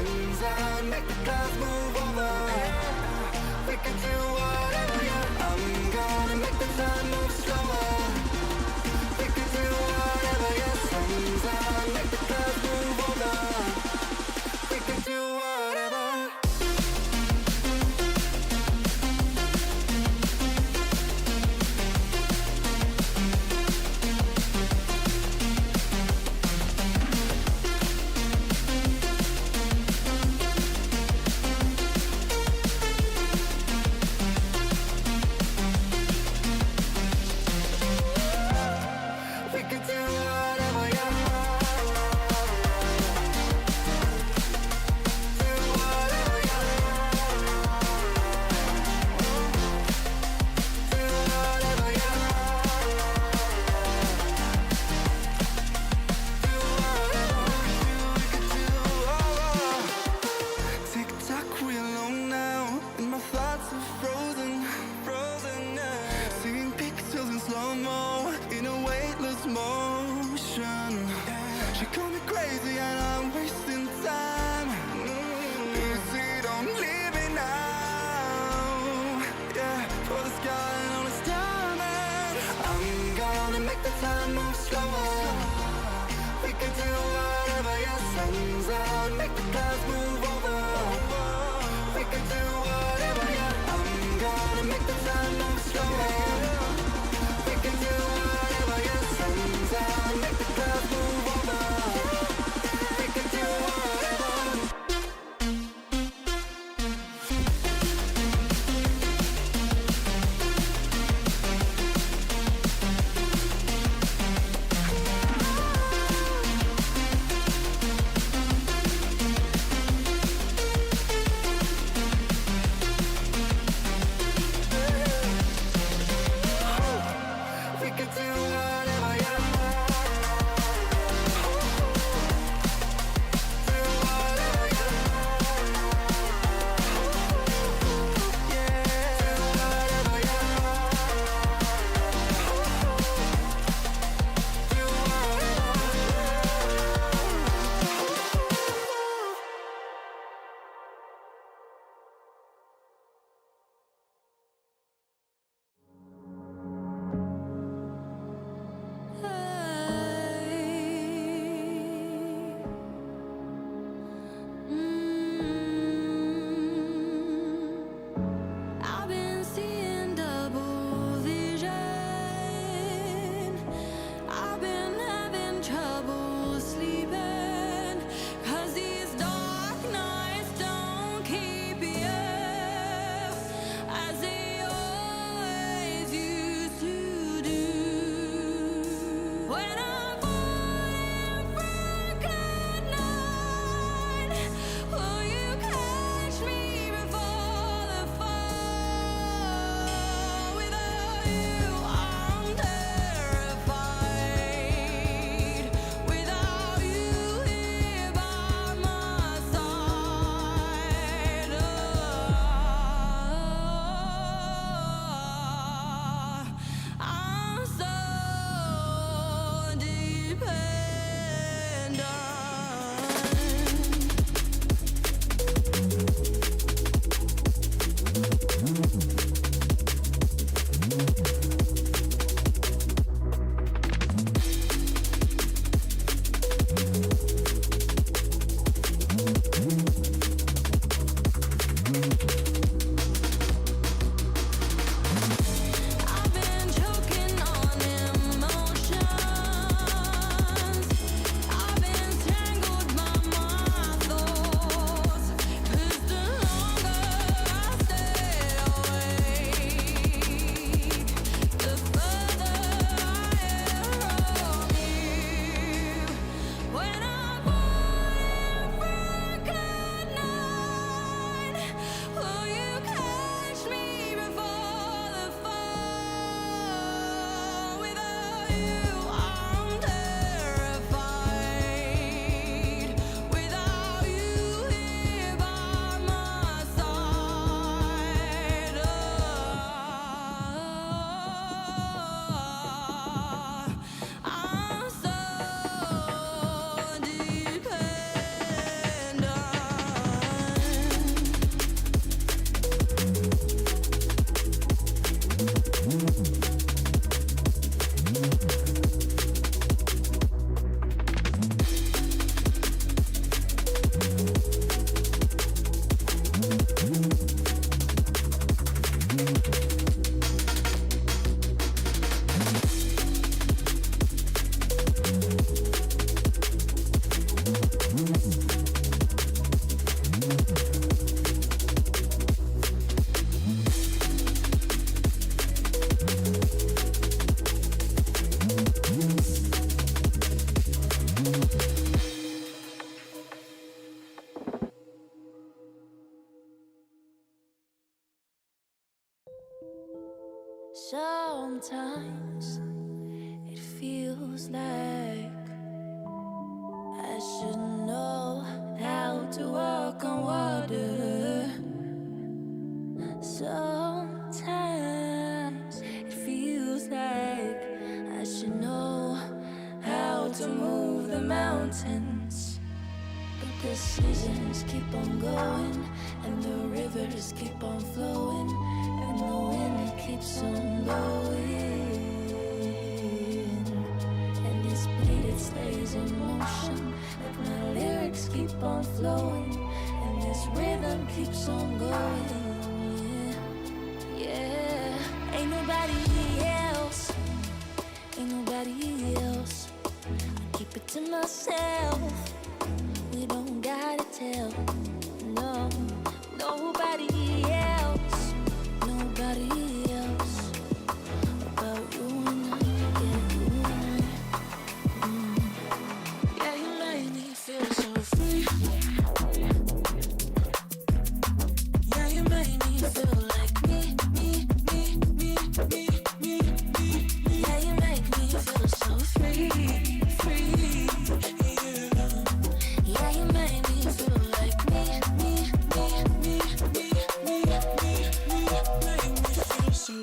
sun's out, make the clouds move over. We can do whatever, yeah. I'm gonna make the time move slower. We can do whatever, yeah. Sun's out, make the clouds move over. We can do whatever. Ah. Sometimes it feels like I should know how to walk on water. Sometimes it feels like I should know how to move the mountains. But the seasons keep on going, and the rivers keep on flowing, and the wind keeps on blowing, and this beat, it stays in motion, like my lyrics keep on flowing, and this rhythm keeps on going. Yeah, ain't nobody else, ain't nobody else. I keep it to myself. We don't gotta tell, no, nobody else, nobody else about you and I, yeah, you and I. Yeah, you make me feel so free. Yeah, you make me feel like me. Yeah, you make me feel so free. Yeah, you make me feel like me. Make me feel so.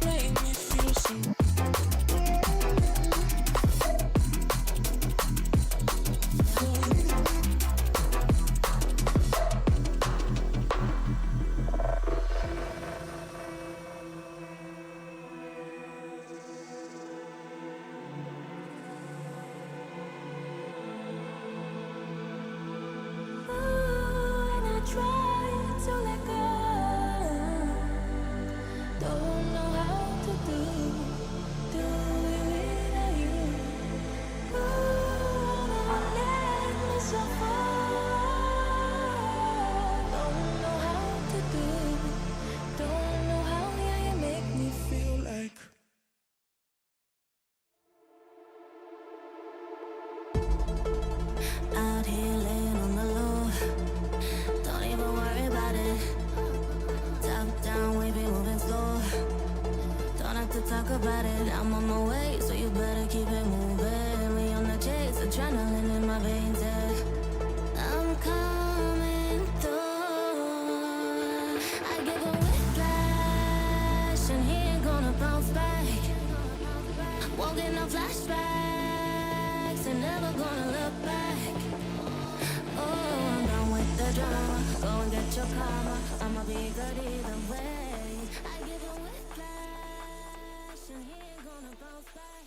Make me feel so. Out here laying on the low, don't even worry about it. Top down, we be moving slow, don't have to talk about it. I'm on my way, so you better keep it moving. We on the chase, adrenaline in my veins, yeah. I'm coming through. I give a whiplash, and he ain't gonna bounce back. Won't get no flashbacks, and never gonna look back. Oh, I'm done with the drama. Go and get your karma. I'ma be good either way. I give a whiplash, and he ain't gonna bounce back.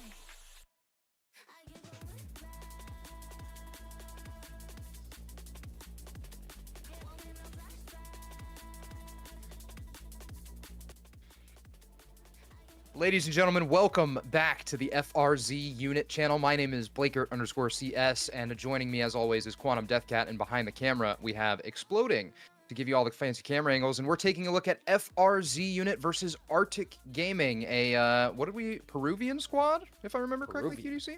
I give a whiplash. Won't get no flashback. Ladies and gentlemen, welcome back to the FRZ unit channel. My name is Blakert_CS, and joining me as always is Quantum Deathcat, and behind the camera we have Exploding to give you all the fancy camera angles, and we're taking a look at FRZ unit versus ARTYK Gaming, a, Peruvian squad, if I remember correctly, QDC?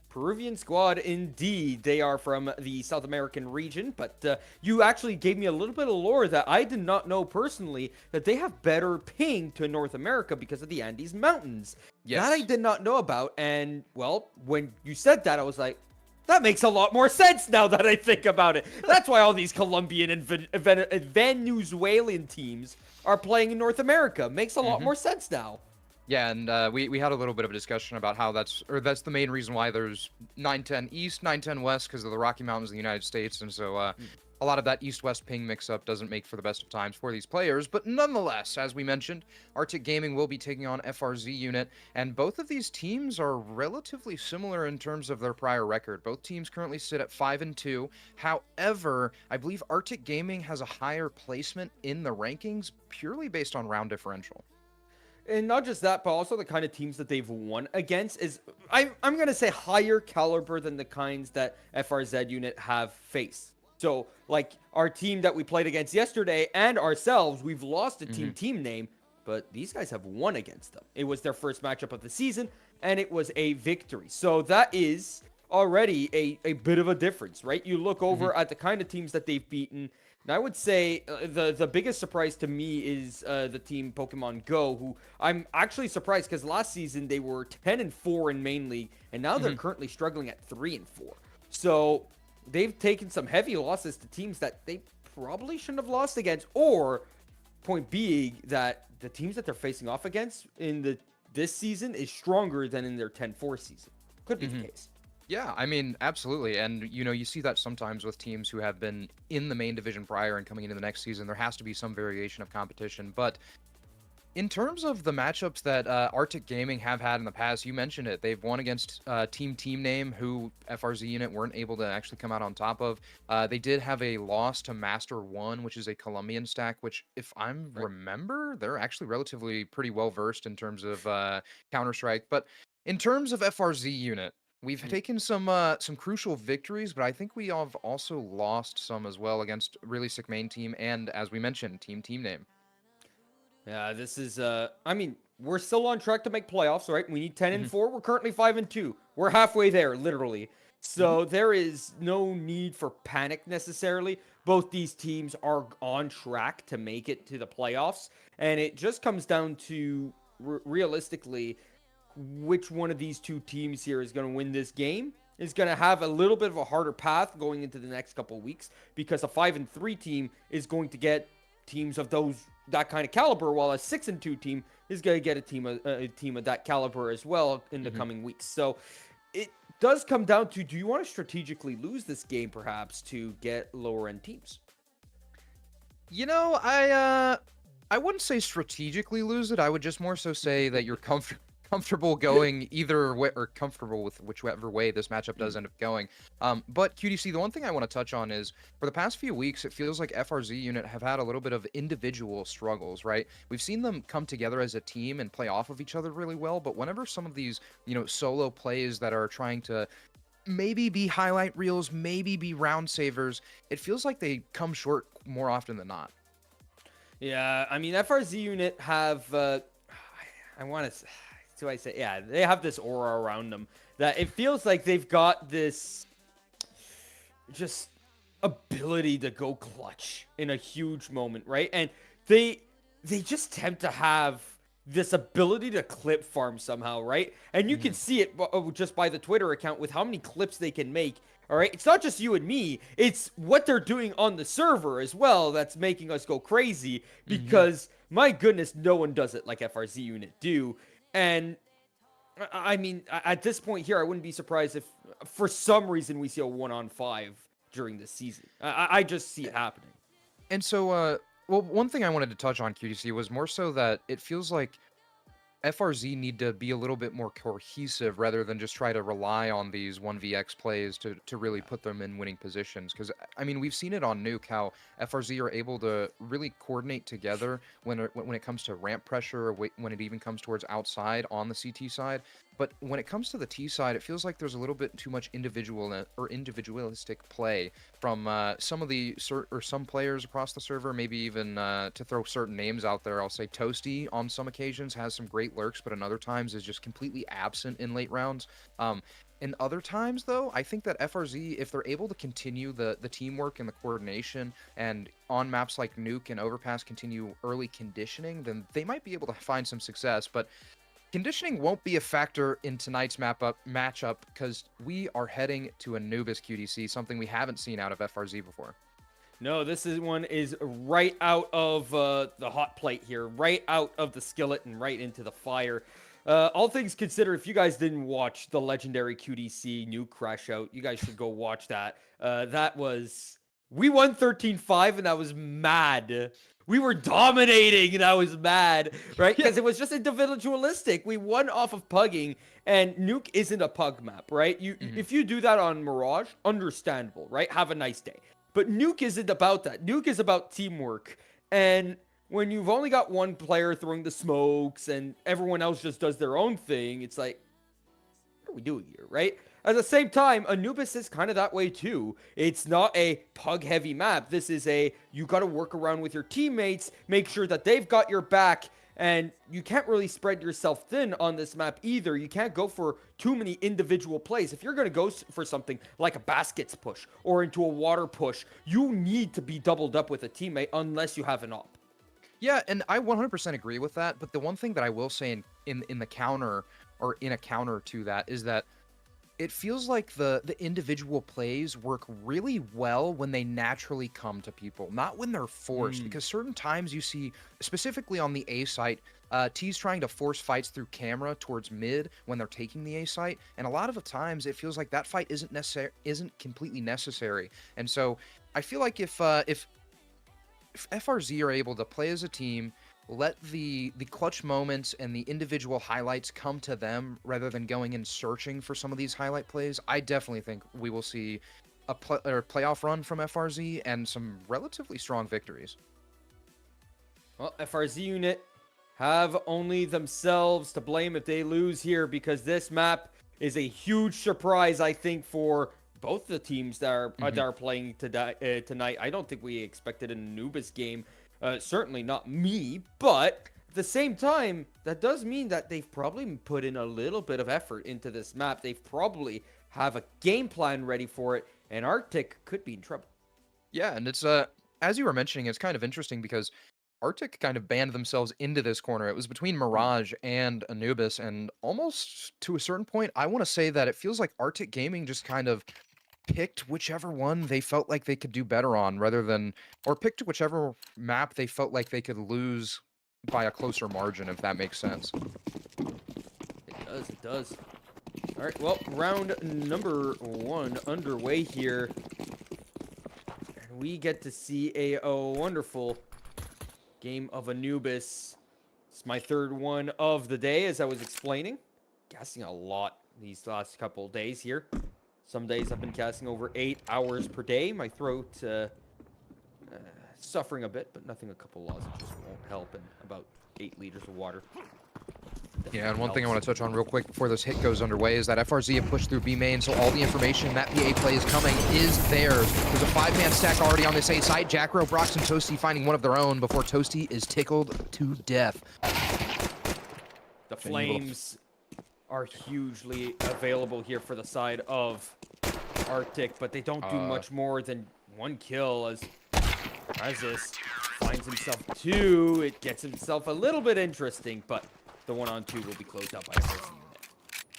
Peruvian squad, indeed. They are from the South American region, but you actually gave me a little bit of lore that I did not know personally, that they have better ping to North America because of the Andes Mountains. That I Yes. did not know about, and, well, when you said that, I was like, that makes a lot more sense now that I think about it. That's why all these Colombian and Venezuelan teams are playing in North America. Makes a lot hmm more sense now. Yeah, and we had a little bit of a discussion about how that's the main reason why there's 910 East, 910 West because of the Rocky Mountains in the United States, and so a lot of that East-West ping mix-up doesn't make for the best of times for these players. But nonetheless, as we mentioned, ARTYK Gaming will be taking on FRZ Unit, and both of these teams are relatively similar in terms of their prior record. Both teams currently sit at 5-2. However, I believe ARTYK Gaming has a higher placement in the rankings purely based on round differential. And not just that, but also the kind of teams that they've won against is, I'm going to say, higher caliber than the kinds that FRZ unit have faced. So, like, our team that we played against yesterday and ourselves, we've lost a team name, but these guys have won against them. It was their first matchup of the season, and it was a victory. So that is already a bit of a difference, right? You look over at the kind of teams that they've beaten, and I would say the biggest surprise to me is the team Pokemon Go, who I'm actually surprised because last season they were 10-4 in main league, and now they're currently struggling at 3-4. So they've taken some heavy losses to teams that they probably shouldn't have lost against, or point being that the teams that they're facing off against in this season is stronger than in their 10-4 season. Could be the case. Yeah, I mean, absolutely. And, you see that sometimes with teams who have been in the main division prior and coming into the next season, there has to be some variation of competition. But in terms of the matchups that ARTYK Gaming have had in the past, you mentioned it. They've won against Team Name, who FRZ Unit weren't able to actually come out on top of. They did have a loss to Master 1, which is a Colombian stack, which, if I remember, they're actually relatively pretty well versed in terms of Counter-Strike. But in terms of FRZ Unit, we've taken some crucial victories, but I think we have also lost some as well against really sick main team and, as we mentioned, Team Name. Yeah, this is I mean, we're still on track to make playoffs, right? We need 10-4. We're currently 5-2. We're halfway there, literally. So there is no need for panic necessarily. Both these teams are on track to make it to the playoffs, and it just comes down to realistically which one of these two teams here is going to win this game. Is going to have a little bit of a harder path going into the next couple of weeks because a 5-3 team is going to get teams of that kind of caliber, while a 6-2 team is going to get a team of that caliber as well in the coming weeks. So it does come down to, do you want to strategically lose this game perhaps to get lower end teams? I wouldn't say strategically lose it. I would just more so say that you're comfortable going either way, or comfortable with whichever way this matchup does end up going. But QDC, the one thing I want to touch on is, for the past few weeks, it feels like FRZ Unit have had a little bit of individual struggles, right? We've seen them come together as a team and play off of each other really well, but whenever some of these, solo plays that are trying to maybe be highlight reels, maybe be round savers, it feels like they come short more often than not. Yeah, I mean, FRZ Unit have, I want to... do I say, yeah, they have this aura around them that it feels like they've got this just ability to go clutch in a huge moment, right? And they just tend to have this ability to clip farm somehow, right? And you can see it just by the Twitter account with how many clips they can make. All right, it's not just you and me, it's what they're doing on the server as well that's making us go crazy, because my goodness, no one does it like FRZ Unit do. And I mean, at this point here, I wouldn't be surprised if for some reason we see a 1-on-5 during this season. I just see it happening. And so, well, one thing I wanted to touch on, QDC, was more so that it feels like FRZ need to be a little bit more cohesive rather than just try to rely on these 1vx plays to really put them in winning positions. Because, I mean, we've seen it on Nuke, how FRZ are able to really coordinate together when it comes to ramp pressure, or when it even comes towards outside on the CT side. But when it comes to the T side, it feels like there's a little bit too much individualistic play from some players across the server. Maybe even to throw certain names out there, I'll say Toasty on some occasions has some great lurks, but on other times is just completely absent in late rounds. In other times, though, I think that FRZ, if they're able to continue the teamwork and the coordination, and on maps like Nuke and Overpass continue early conditioning, then they might be able to find some success. But conditioning won't be a factor in tonight's matchup because we are heading to Anubis QDC, something we haven't seen out of FRZ before. No, one is right out of the hot plate here, right out of the skillet and right into the fire. All things considered, if you guys didn't watch the legendary QDC Nuke Crash Out, you guys should go watch that. We won 13-5 and that was mad. We were dominating and I was mad, right? Because it was just individualistic. We won off of pugging, and Nuke isn't a pug map, right? If you do that on Mirage, understandable, right? Have a nice day. But Nuke isn't about that. Nuke is about teamwork. And when you've only got one player throwing the smokes and everyone else just does their own thing, it's like, what are we doing here, right? At the same time, Anubis is kind of that way too. It's not a pug-heavy map. This is you got to work around with your teammates, make sure that they've got your back, and you can't really spread yourself thin on this map either. You can't go for too many individual plays. If you're going to go for something like a baskets push or into a water push, you need to be doubled up with a teammate unless you have an op. Yeah, and I 100% agree with that. But the one thing that I will say in the counter, or in a counter to that, is that it feels like the individual plays work really well when they naturally come to people, not when they're forced. Because certain times you see, specifically on the A site, T's trying to force fights through camera towards mid when they're taking the A site, and a lot of the times it feels like that fight isn't completely necessary. And so I feel like if FRZ are able to play as a team, let the clutch moments and the individual highlights come to them rather than going and searching for some of these highlight plays, I definitely think we will see a playoff run from FRZ and some relatively strong victories. Well, FRZ unit have only themselves to blame if they lose here, because this map is a huge surprise, I think, for both the teams that are playing tonight. I don't think we expected an Anubis game. Certainly not me, but at the same time, that does mean that they've probably put in a little bit of effort into this map. They've probably have a game plan ready for it, and ARTYK could be in trouble. Yeah, and it's as you were mentioning, it's kind of interesting because ARTYK kind of banned themselves into this corner. It was between Mirage and Anubis, and almost to a certain point, I want to say that it feels like ARTYK Gaming just kind of picked whichever one they felt like they could do better on, or picked whichever map they felt like they could lose by a closer margin, if that makes sense. It does. All right, well, round number 1 underway here. And we get to see a wonderful game of Anubis. It's my third one of the day, as I was explaining. Gassing a lot these last couple of days here. Some days I've been casting over 8 hours per day. My throat suffering a bit, but nothing a couple lozenges won't help, and about 8 liters of water. Yeah, and one thing I want to touch on real quick before this hit goes underway is that FRZ have pushed through B main, so all the information that the A play is coming is theirs. There's a 5-man stack already on this A side. Jackro, Brox, and Toasty finding one of their own before Toasty is tickled to death. The flames are hugely available here for the side of ARTYK, but they don't do much more than 1 kill as this finds himself 2. It gets himself a little bit interesting, but the 1-on-2 will be closed out by a FRZ unit.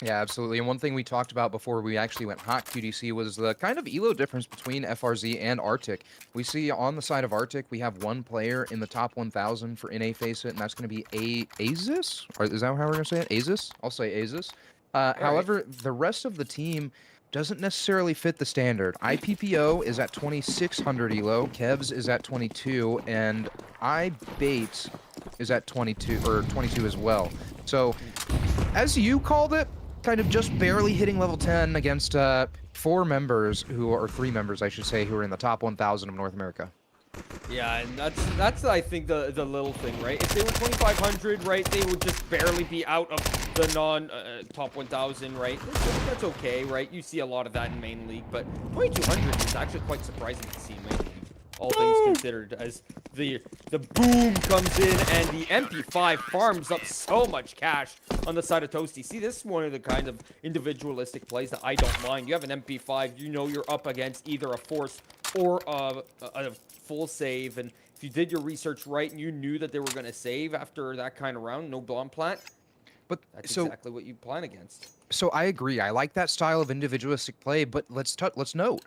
Yeah, absolutely. And one thing we talked about before we actually went hot QDC was the kind of elo difference between FRZ and ARTYK. We see on the side of ARTYK, we have 1 player in the top 1,000 for NA Face It, and that's going to be Asis? Or is that how we're going to say it? Asis? I'll say Asis. However, the rest of the team doesn't necessarily fit the standard. IPPO is at 2,600 elo, Kevs is at 22, and iBait is at 22 as well. So, as you called it, kind of just barely hitting level 10 against 3 members, I should say, who are in the top 1,000 of North America. Yeah, and that's I think the little thing, right? If they were 2,500, right, they would just barely be out of the top 1,000, right? That's okay, right? You see a lot of that in main league, but 2,200 is actually quite surprising to see in main league. all things considered, as the boom comes in and the MP5 farms up so much cash on the side of Toasty. See, this is one of the kind of individualistic plays that I don't mind. You have an MP5, you know you're up against either a force or a full save, and if you did your research right and you knew that they were going to save after that kind of round, no bomb plant, But that's so exactly what you plan against. so I agree. I like that style of individualistic play, but let's note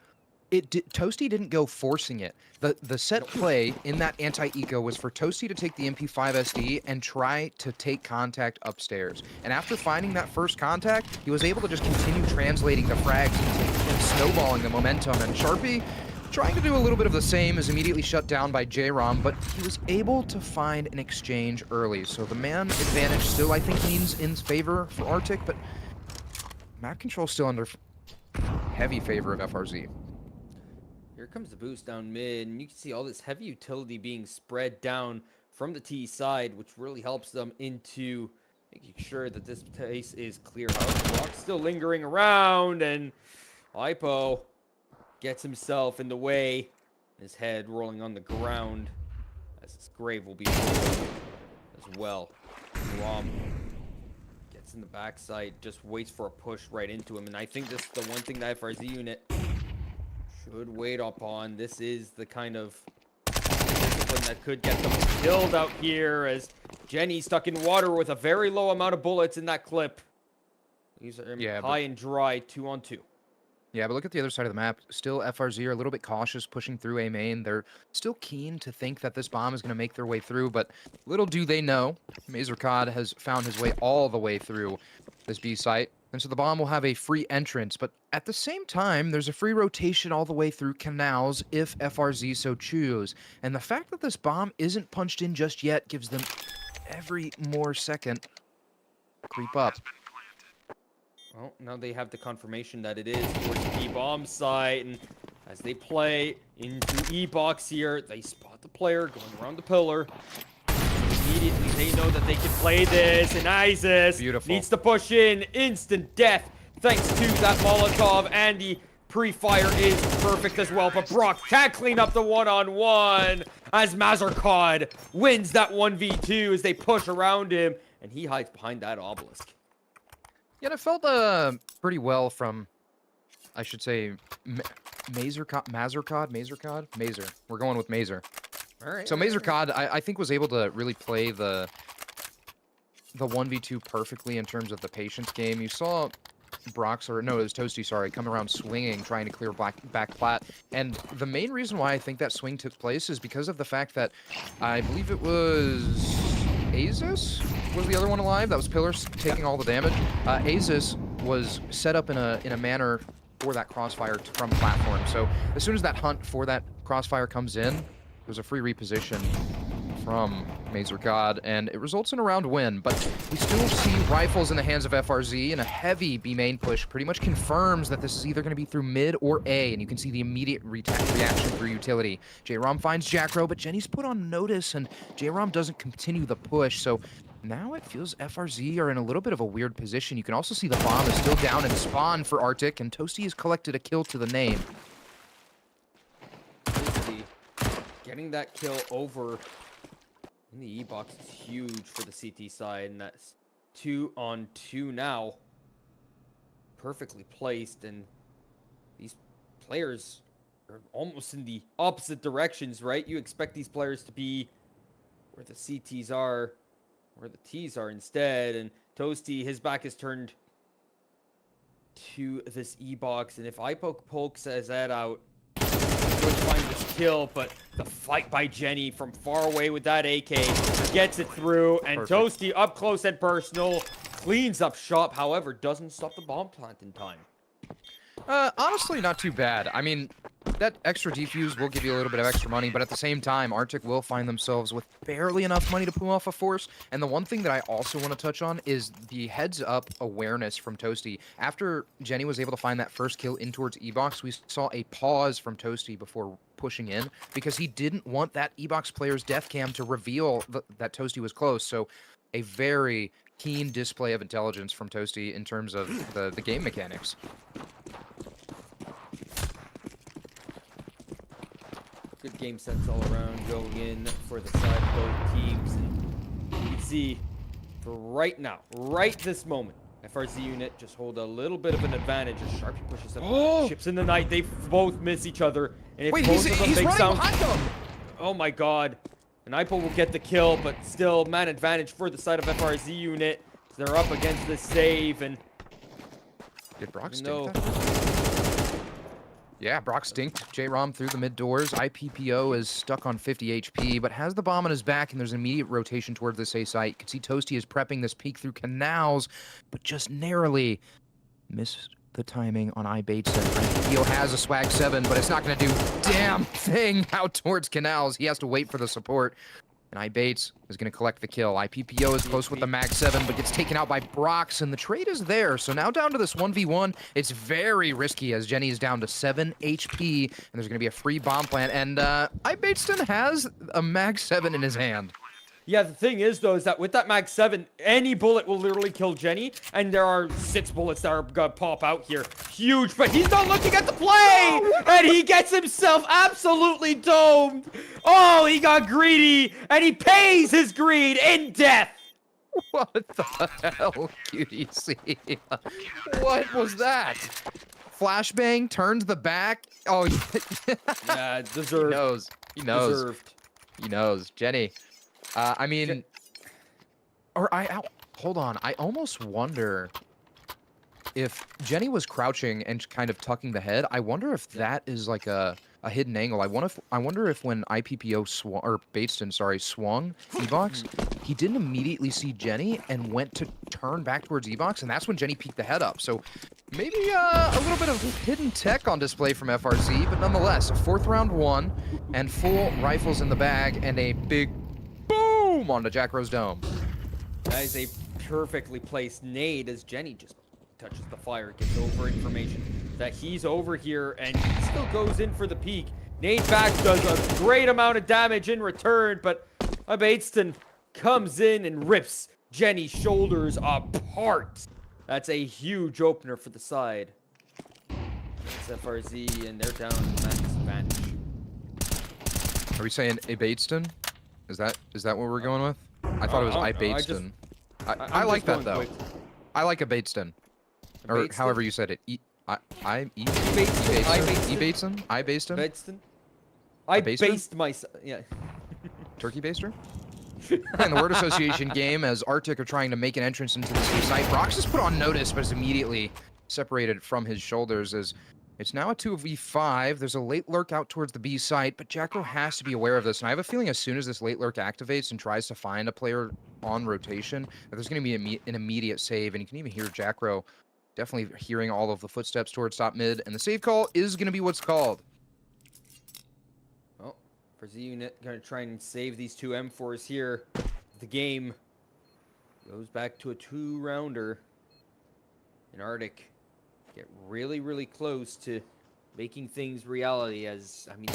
Toasty didn't go forcing it. The set play in that anti-eco was for Toasty to take the MP5 SD and try to take contact upstairs. And after finding that first contact, he was able to just continue translating the frags and snowballing the momentum. And Sharpie, trying to do a little bit of the same, is immediately shut down by J-Rom, but he was able to find an exchange early. So the man advantage still, I think, leans in favor for ARTYK, but map control still under heavy favor of FRZ. Here comes the boost down mid, and you can see all this heavy utility being spread down from the T side, which really helps them into making sure that this place is clear out. Brock's still lingering around, and Hypo gets himself in the way. His head rolling on the ground, as his grave will be as well. Rom gets in the backside, just waits for a push right into him, and I think this is the one thing that FRZ unit should wait upon. This is the kind of discipline that could get them killed out here, as Jenny stuck in water with a very low amount of bullets in that clip. These are high and dry, 2-on-2. Yeah, but look at the other side of the map. Still, FRZ are a little bit cautious pushing through A main. They're still keen to think that this bomb is going to make their way through, but little do they know, Mazercod has found his way all the way through this B site, and so the bomb will have a free entrance. But at the same time, there's a free rotation all the way through canals if FRZ so choose. And the fact that this bomb isn't punched in just yet gives them every more second to creep up. Well, now they have the confirmation that it is towards the bomb site, and as they play into E-box here, they spot the player going around the pillar. Immediately, they know that they can play this, and Isis needs to push in. Instant death thanks to that Molotov, and the pre-fire is perfect as well, but Brock can't clean up the one-on-one as Mazercod wins that 1v2 as they push around him, and he hides behind that obelisk. Yeah, it felt pretty well from, I should say, Mazercod. We're going with Mazer. All right. So Mazercod, I think, was able to really play the 1v2 perfectly in terms of the patience game. You saw Brox, or no, it was Toasty, sorry, come around swinging, trying to clear back plat. And the main reason why I think that swing took place is because of the fact that I believe it was Asus was the other one alive. That was Pillars taking all the damage. Asus was set up in a manner for that crossfire from platform. So as soon as that hunt for that crossfire comes in, there's a free reposition from Mazercod, and it results in a round win. But we still see rifles in the hands of FRZ, and a heavy B main push pretty much confirms that this is either going to be through mid or A, and you can see the immediate reaction through utility. J-Rom finds Jackro, but Jenny's put on notice, and J-Rom doesn't continue the push, so now it feels FRZ are in a little bit of a weird position. You can also see the bomb is still down and spawn for ARTYK, and Toasty has collected a kill to the name. Getting that kill over in the E-box is huge for the CT side, and that's 2-on-2 now. Perfectly placed, and these players are almost in the opposite directions, right? You expect these players to be where the CTs are, where the Ts are instead, and Toasty, his back is turned to this E-box, and if IPOK pokes his head out, would find this kill, but the fight by Jenny from far away with that AK gets it through, and Toasty up close and personal cleans up shop, however, doesn't stop the bomb plant in time. Honestly, not too bad. I mean, that extra defuse will give you a little bit of extra money, but at the same time, ARTYK will find themselves with barely enough money to pull off a force. And the one thing that I also want to touch on is the heads-up awareness from Toasty. After Jenny was able to find that first kill in towards E-box, we saw a pause from Toasty before pushing in, because he didn't want that E-box player's death cam to reveal that Toasty was close. So a very keen display of intelligence from Toasty in terms of the game mechanics. good game sense all around going in for the side of both teams. And you can see for right now, right this moment, FRZ unit just hold a little bit of an advantage as Sharpie pushes up. Oh! Ships in the night. They both miss each other. And if Wait, both of them he's make running sound, behind him! oh my god. And Ipo will get the kill, but still man advantage for the side of FRZ unit. So they're up against the save, and Did Brock no. stink that? Yeah, Brock stinked J-Rom through the mid doors. IPPO is stuck on 50 HP, but has the bomb on his back, and there's an immediate rotation towards this A site. You can see Toasty is prepping this peek through canals, but just narrowly missed the timing on iBaitson. IPPO has a swag 7, but it's not going to do damn thing out towards canals. He has to wait for the support. And iBates is going to collect the kill. IPPO is close with the mag 7, but gets taken out by Brox, and the trade is there. So now down to this 1v1. It's very risky as Jenny is down to 7 HP, and there's going to be a free bomb plant. And iBateston has a mag 7 in his hand. Yeah, the thing is, though, is that with that mag 7, any bullet will literally kill Jenny, and there are 6 bullets that are gonna pop out here. Huge, but he's not looking at the play, and he gets himself absolutely domed. Oh, he got greedy, and he pays his greed in death. What the hell, QDC? What was that? Flashbang turns the back. Oh, Yeah, deserved. He knows. He knows. Deserved. He knows. Jenny. I mean, hold on. I almost wonder if Jenny was crouching and kind of tucking the head. I wonder if that is like a hidden angle. I wonder if when IPPO swung, or Bateston, sorry, swung E-Box, he didn't immediately see Jenny and went to turn back towards E-Box, and that's when Jenny peeked the head up. So maybe a little bit of hidden tech on display from FRZ, but nonetheless, a 4th round 1 and full rifles in the bag and a big boom onto Jack Rose Dome. That is a perfectly placed nade as Jenny just touches the fire, gets over information that he's over here, and he still goes in for the peak. Nade back does a great amount of damage in return, but Bateston comes in and rips Jenny's shoulders apart. That's a huge opener for the side. It's FRZ, and they're down max advantage. Are we saying a Bateston? Is that what we're going with? I thought it was iBateston. I like that though. I like a Bateston. Or however you said it. E-Bateston? Bateston? I based myself. Yeah. Turkey baster? In the word association game, as ARTYK are trying to make an entrance into this new site, Brox is put on notice, but is immediately separated from his shoulders as it's now a 2v5. There's a late lurk out towards the B site, but Jackro has to be aware of this. And I have a feeling as soon as this late lurk activates and tries to find a player on rotation, that there's going to be an immediate save. And you can even hear Jackro definitely hearing all of the footsteps towards top mid. And the save call is going to be what's called. Well, FRZ unit going to try and save these 2 M4s here. The game goes back to a 2-rounder. And ARTYK get really, really close to making things reality, as, I mean,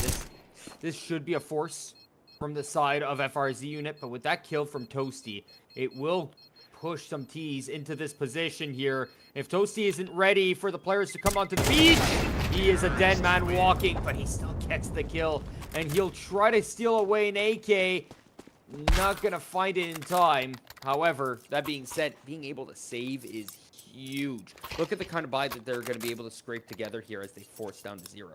this should be a force from the side of FRZ unit, but with that kill from Toasty, it will push some T's into this position here. If Toasty isn't ready for the players to come onto the beach, he is a dead man walking, but he still gets the kill, and he'll try to steal away an AK. Not gonna find it in time. However, that being said, being able to save is huge. Look at the kind of buy that they're going to be able to scrape together here as they force down to 0.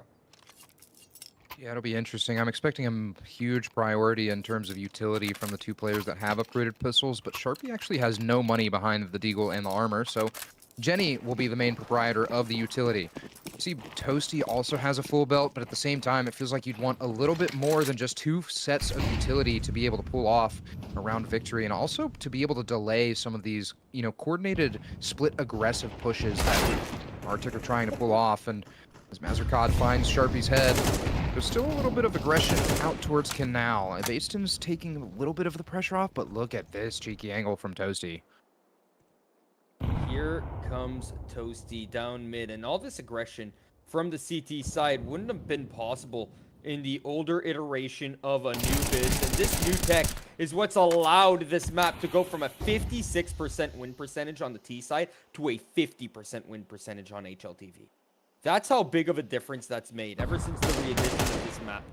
Yeah, it'll be interesting. I'm expecting a huge priority in terms of utility from the 2 players that have upgraded pistols, but Sharpie actually has no money behind the deagle and the armor, so Jenny will be the main proprietor of the utility. You see, Toasty also has a full belt, but at the same time, it feels like you'd want a little bit more than just 2 sets of utility to be able to pull off a round victory, and also to be able to delay some of these, you know, coordinated, split aggressive pushes that ARTYK are trying to pull off. And as Mazurkad finds Sharpie's head, there's still a little bit of aggression out towards Canal. Bateston's taking a little bit of the pressure off, but look at this cheeky angle from Toasty. Here comes Toasty down mid, and all this aggression from the CT side wouldn't have been possible in the older iteration of Anubis, and this new tech is what's allowed this map to go from a 56% win percentage on the T side to a 50% win percentage on HLTV. That's how big of a difference that's made ever since the re-edition of this map.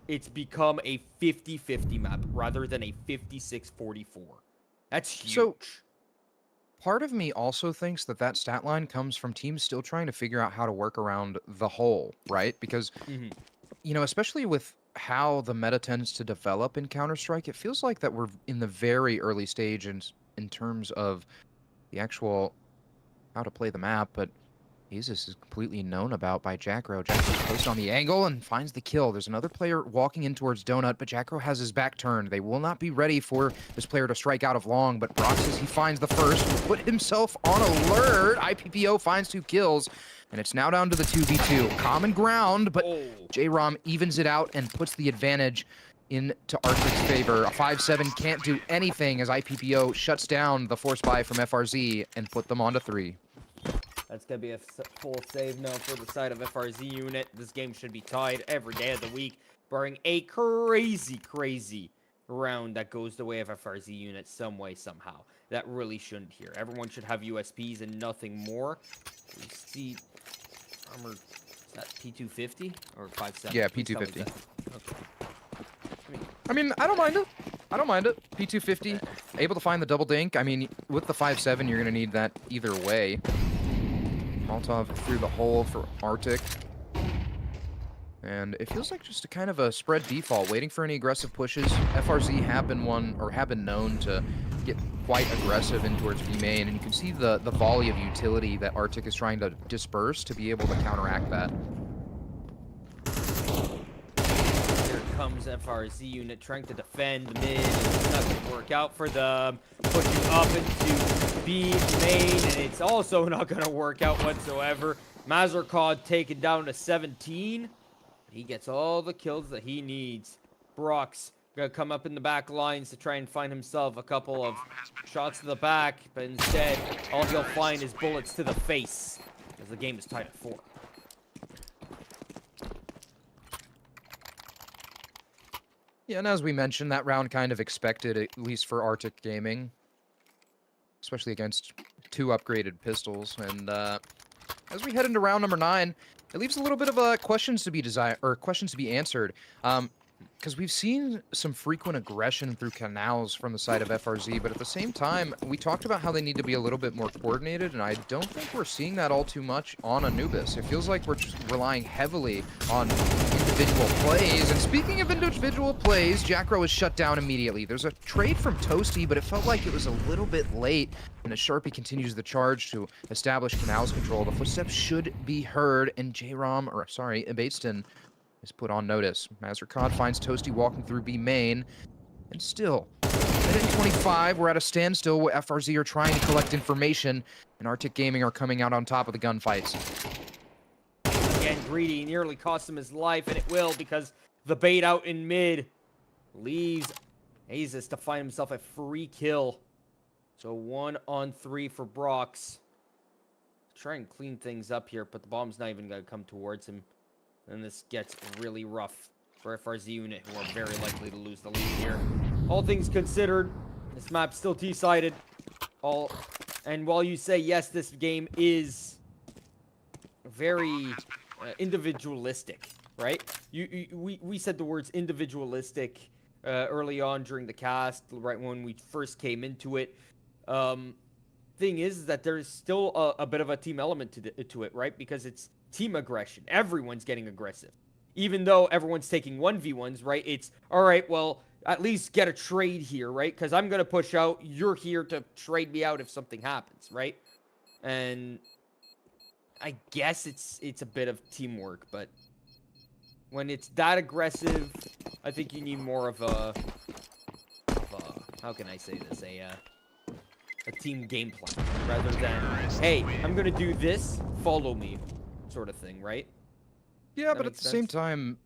it's become a 50-50 map rather than a 56-44. That's huge. So part of me also thinks that that stat line comes from teams still trying to figure out how to work around the hole, right? Because, Mhm. especially with how the meta tends to develop in Counter-Strike, it feels like that we're in the very early stage in terms of the actual how to play the map, but Jesus is completely known about by Jackro. Jacko's placed on the angle and finds the kill. There's another player walking in towards Donut, but Jackro has his back turned. They will not be ready for this player to strike out of long, but Brock says he finds the first, will put himself on alert. IPPO finds 2 kills, and it's now down to the 2v2. Common ground, but Oh. J-Rom evens it out and puts the advantage into ARTYK's favor. A 5-7 can't do anything as IPPO shuts down the force buy from FRZ and put them onto 3. That's going to be a full save now for the side of FRZ unit. This game should be tied every day of the week, barring a crazy round that goes the way of FRZ unit some way, somehow. That really shouldn't here. Everyone should have USPs and nothing more. We see armor, is that P250 or 5.7? Yeah, Please tell me P250. that- Okay. I mean, I don't mind it. I don't mind it. P250, able to find the double dink. I mean, with the 5-7, you're going to need that either way. Molotov through the hole for ARTYK. And it feels like just a kind of a spread default, waiting for any aggressive pushes. FRZ have been known to get quite aggressive in towards B main, and you can see the volley of utility that ARTYK is trying to disperse to be able to counteract that. Here comes FRZ unit trying to defend mid. It's not going to work out for them. Pushing up into B main, and it's also not going to work out whatsoever. Mazurkod taken down to 17. He gets all the kills that he needs. Brock's going to come up in the back lines to try and find himself a couple of shots to the back, but instead, all he'll find is bullets to the face, as the game is tied at 4. Yeah, and as we mentioned, that round kind of expected, at least for ARTYK Gaming, especially against 2 upgraded pistols. And as we head into round number 9, it leaves a little bit of questions to be answered. Because we've seen some frequent aggression through canals from the side of FRZ, but at the same time, we talked about how they need to be a little bit more coordinated, and I don't think we're seeing that all too much on Anubis. It feels like we're just relying heavily on individual plays, and speaking of individual plays, Jackro is shut down immediately. There's a trade from Toasty, but it felt like it was a little bit late, and as Sharpie continues the charge to establish canals control, the footsteps should be heard, and Bateston is put on notice. Mazurkod finds Toasty walking through B main, and still, minute 25, we're at a standstill where FRZ are trying to collect information, and ARTYK Gaming are coming out on top of the gunfights. Again, Greedy nearly cost him his life, and it will because the bait out in mid leaves Azus to find himself a free kill. So 1-on-3 for Brox. Try and clean things up here, but the bomb's not even going to come towards him. And this gets really rough for FRZ unit, who are very likely to lose the lead here. All things considered, this map's still T-sided. And while you say, yes, this game is very individualistic, right? We said the words individualistic early on during the cast, right when we first came into it. Thing is that there's still a bit of a team element to it, right? Because it's team aggression. Everyone's getting aggressive. Even though everyone's taking 1v1s, right? It's, all right, well, at least get a trade here, right? Because I'm going to push out. You're here to trade me out if something happens, right? And I guess it's a bit of teamwork, but when it's that aggressive, I think you need more of a how can I say this? A team game plan rather than, hey, I'm going to do this, follow me, sort of thing, right? Yeah, but at the same time,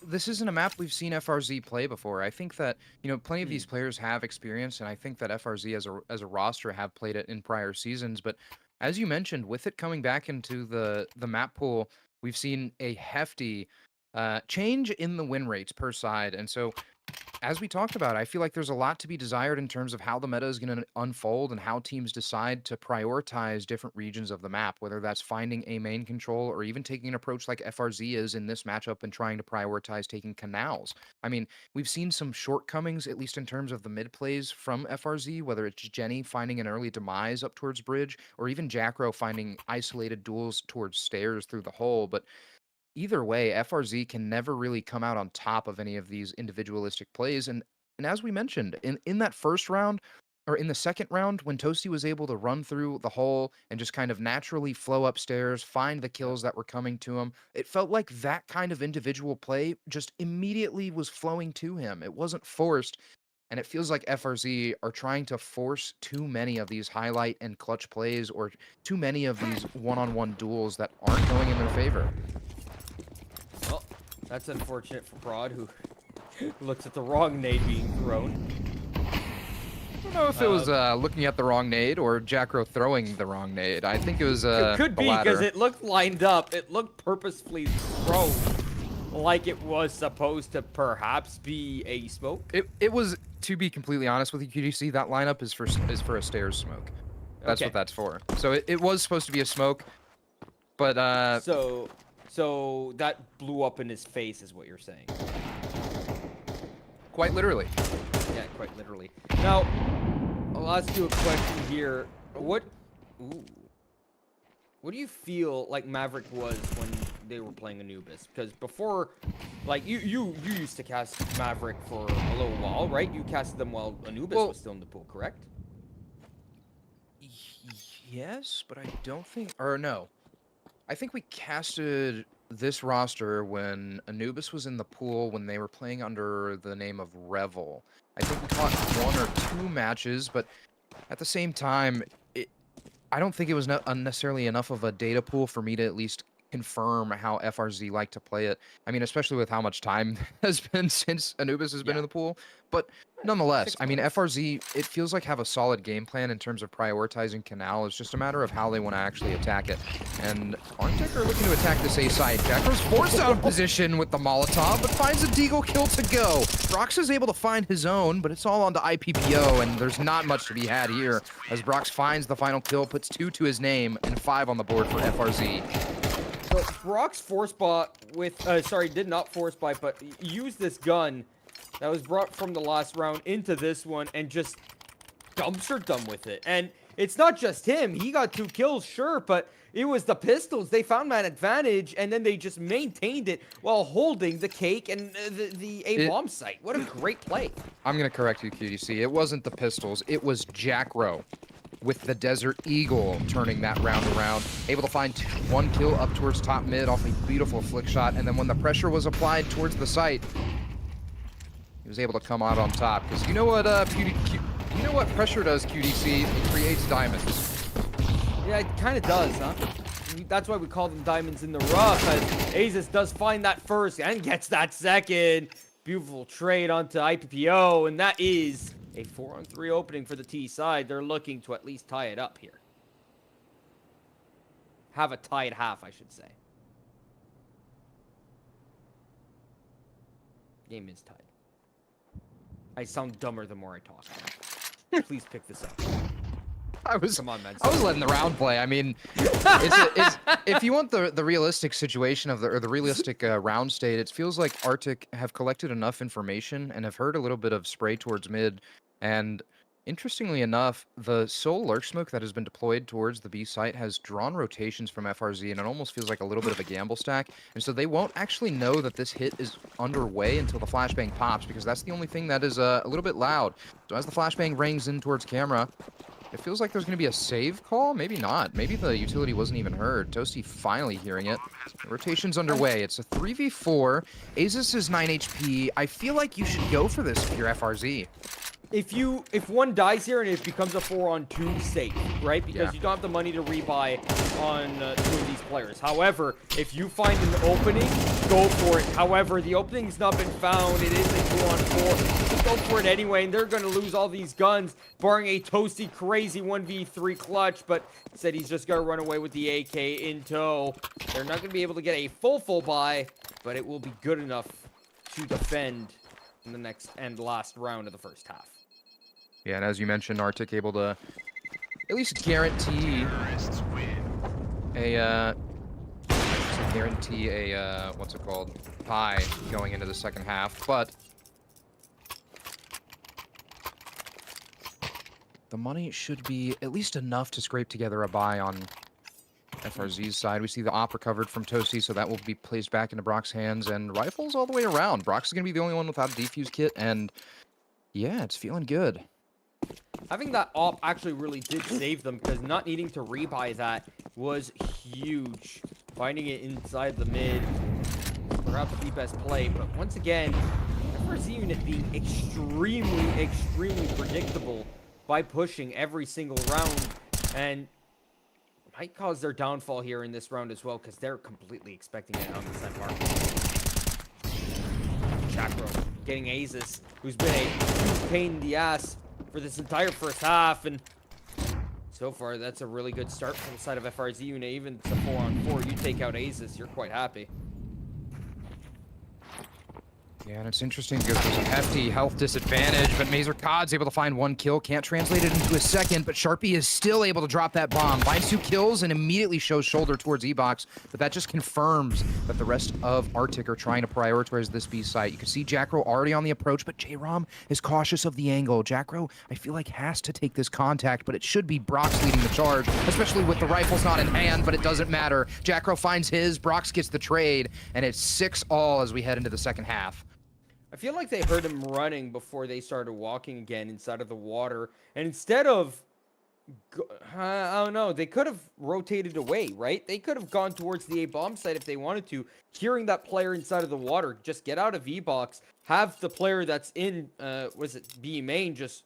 this isn't a map we've seen FRZ play before. I think that, plenty of these players have experience, and I think that FRZ as a roster have played it in prior seasons. But as you mentioned, with it coming back into the map pool, we've seen a hefty change in the win rates per side. And so as we talked about, I feel like there's a lot to be desired in terms of how the meta is going to unfold and how teams decide to prioritize different regions of the map, whether that's finding a main control or even taking an approach like FRZ is in this matchup and trying to prioritize taking canals. I mean, we've seen some shortcomings, at least in terms of the mid plays from FRZ, whether it's Jenny finding an early demise up towards bridge or even Jackro finding isolated duels towards stairs through the hole. But either way, FRZ can never really come out on top of any of these individualistic plays. And as we mentioned, in that first round or in the second round, when Toasty was able to run through the hole and just kind of naturally flow upstairs, find the kills that were coming to him, it felt like that kind of individual play just immediately was flowing to him. It wasn't forced. And it feels like FRZ are trying to force too many of these highlight and clutch plays or too many of these one-on-one duels that aren't going in their favor. Well, that's unfortunate for Broad, who looks at the wrong nade being thrown. I don't know if it was looking at the wrong nade or Jackro throwing the wrong nade. I think it was It could the be, because latter. it looked lined up. It looked purposefully thrown, like it was supposed to perhaps be a smoke. It was, to be completely honest with you, QDC, that lineup is for a stairs smoke. That's Okay. what that's for. So it was supposed to be a smoke, but So that blew up in his face, is what you're saying. quite literally. Yeah, quite literally. Now, I'll ask you a question here. What do you feel like Maverick was when they were playing Anubis? Because before, like, you used to cast Maverick for a little while, right? You casted them while Anubis Well, was still in the pool, correct? Yes, but I don't think, or no. I think we casted this roster when Anubis was in the pool when they were playing under the name of Revel. I think we caught 1 or 2 matches, but at the same time, I don't think it was unnecessarily enough of a data pool for me to at least confirm how FRZ like to play it. I mean, especially with how much time has been since Anubis has been in the pool. But nonetheless, 6 I mean, months. FRZ, it feels like have a solid game plan in terms of prioritizing Canal. It's just a matter of how they want to actually attack it. And ARTYK are looking to attack this A site. Jacko's forced out of position with the Molotov, but finds a Deagle kill to go. Brox is able to find his own, but it's all onto IPPO, and there's not much to be had here, as Brox finds the final kill, puts 2 to his name, and 5 on the board for FRZ. So Brock's force bot with, did not force buy, but used this gun that was brought from the last round into this one and just dumpstered them with it. And it's not just him. He got 2 kills, sure, but it was the pistols. They found that advantage, and then they just maintained it while holding the cake and the A-bomb site. What a great play. I'm going to correct you, QDC. It wasn't the pistols. It was Jackro with the Desert Eagle turning that round around. Able to find 1 kill up towards top mid off a beautiful flick shot. And then when the pressure was applied towards the site, he was able to come out on top. Because you know what you know what pressure does, QDC? It creates diamonds. Yeah, it kind of does, huh? That's why we call them diamonds in the rough, as Azus does find that first and gets that second. Beautiful trade onto IPPO, and that is a 4-on-3 opening for the T side. They're looking to at least tie it up here. Have a tied half, I should say. Game is tied. I sound dumber the more I talk. Please pick this up. Come on, man. I was letting the round play. I mean, if you want the realistic situation of the realistic round state, it feels like ARTYK have collected enough information and have heard a little bit of spray towards mid. And interestingly enough, the sole lurk smoke that has been deployed towards the B site has drawn rotations from FRZ, and it almost feels like a little bit of a gamble stack. And so they won't actually know that this hit is underway until the flashbang pops, because that's the only thing that is a little bit loud. So as the flashbang rings in towards camera, it feels like there's going to be a save call. Maybe not. Maybe the utility wasn't even heard. Toasty finally hearing it. The rotation's underway. It's a 3v4. Azus is 9 HP. I feel like you should go for this if you're FRZ. If one dies here and it becomes a 4-on-2 safe, right? Because Yeah. you don't have the money to rebuy on 2 of these players. However, if you find an opening, go for it. However, the opening's not been found. It is a 2-on-4. Just go for it anyway, and they're going to lose all these guns, barring a Toasty crazy 1v3 clutch, but said he's just going to run away with the AK in tow. They're not going to be able to get a full buy, but it will be good enough to defend in the next and last round of the first half. Yeah, and as you mentioned, ARTYK able to at least guarantee a what's it called, bye going into the second half, but the money should be at least enough to scrape together a buy on FRZ's side. We see the op recovered from Toasty, so that will be placed back into Brock's hands, and rifles all the way around. Brock's going to be the only one without a defuse kit, and yeah, it's feeling good. Having that op actually really did save them, because not needing to rebuy that was huge. Finding it inside the mid, perhaps the best play, but once again, FRZ unit being extremely predictable by pushing every single round, and might cause their downfall here in this round as well, because they're completely expecting it on the set mark. Chakro getting Azus, who's been a huge pain in the ass for this entire first half, and so far that's a really good start from the side of FRZ unit. Even to 4-on-4, you take out Azus, you're quite happy. Yeah, and it's interesting because there's a hefty health disadvantage, but MazerCod's able to find one kill, can't translate it into a second, but Sharpie is still able to drop that bomb, finds 2 kills, and immediately shows shoulder towards E-Box, but that just confirms that the rest of ARTYK are trying to prioritize this B site. You can see Jackro already on the approach, but J-Rom is cautious of the angle. Jackro, I feel like, has to take this contact, but it should be Brox leading the charge, especially with the rifles not in hand, but it doesn't matter. Jackro finds his, Brox gets the trade, and it's 6-all as we head into the second half. I feel like they heard him running before they started walking again inside of the water. And instead of, I don't know, they could have rotated away, right? They could have gone towards the A-bomb site if they wanted to. Hearing that player inside of the water, just get out of V-box, have the player that's in, was it B main, just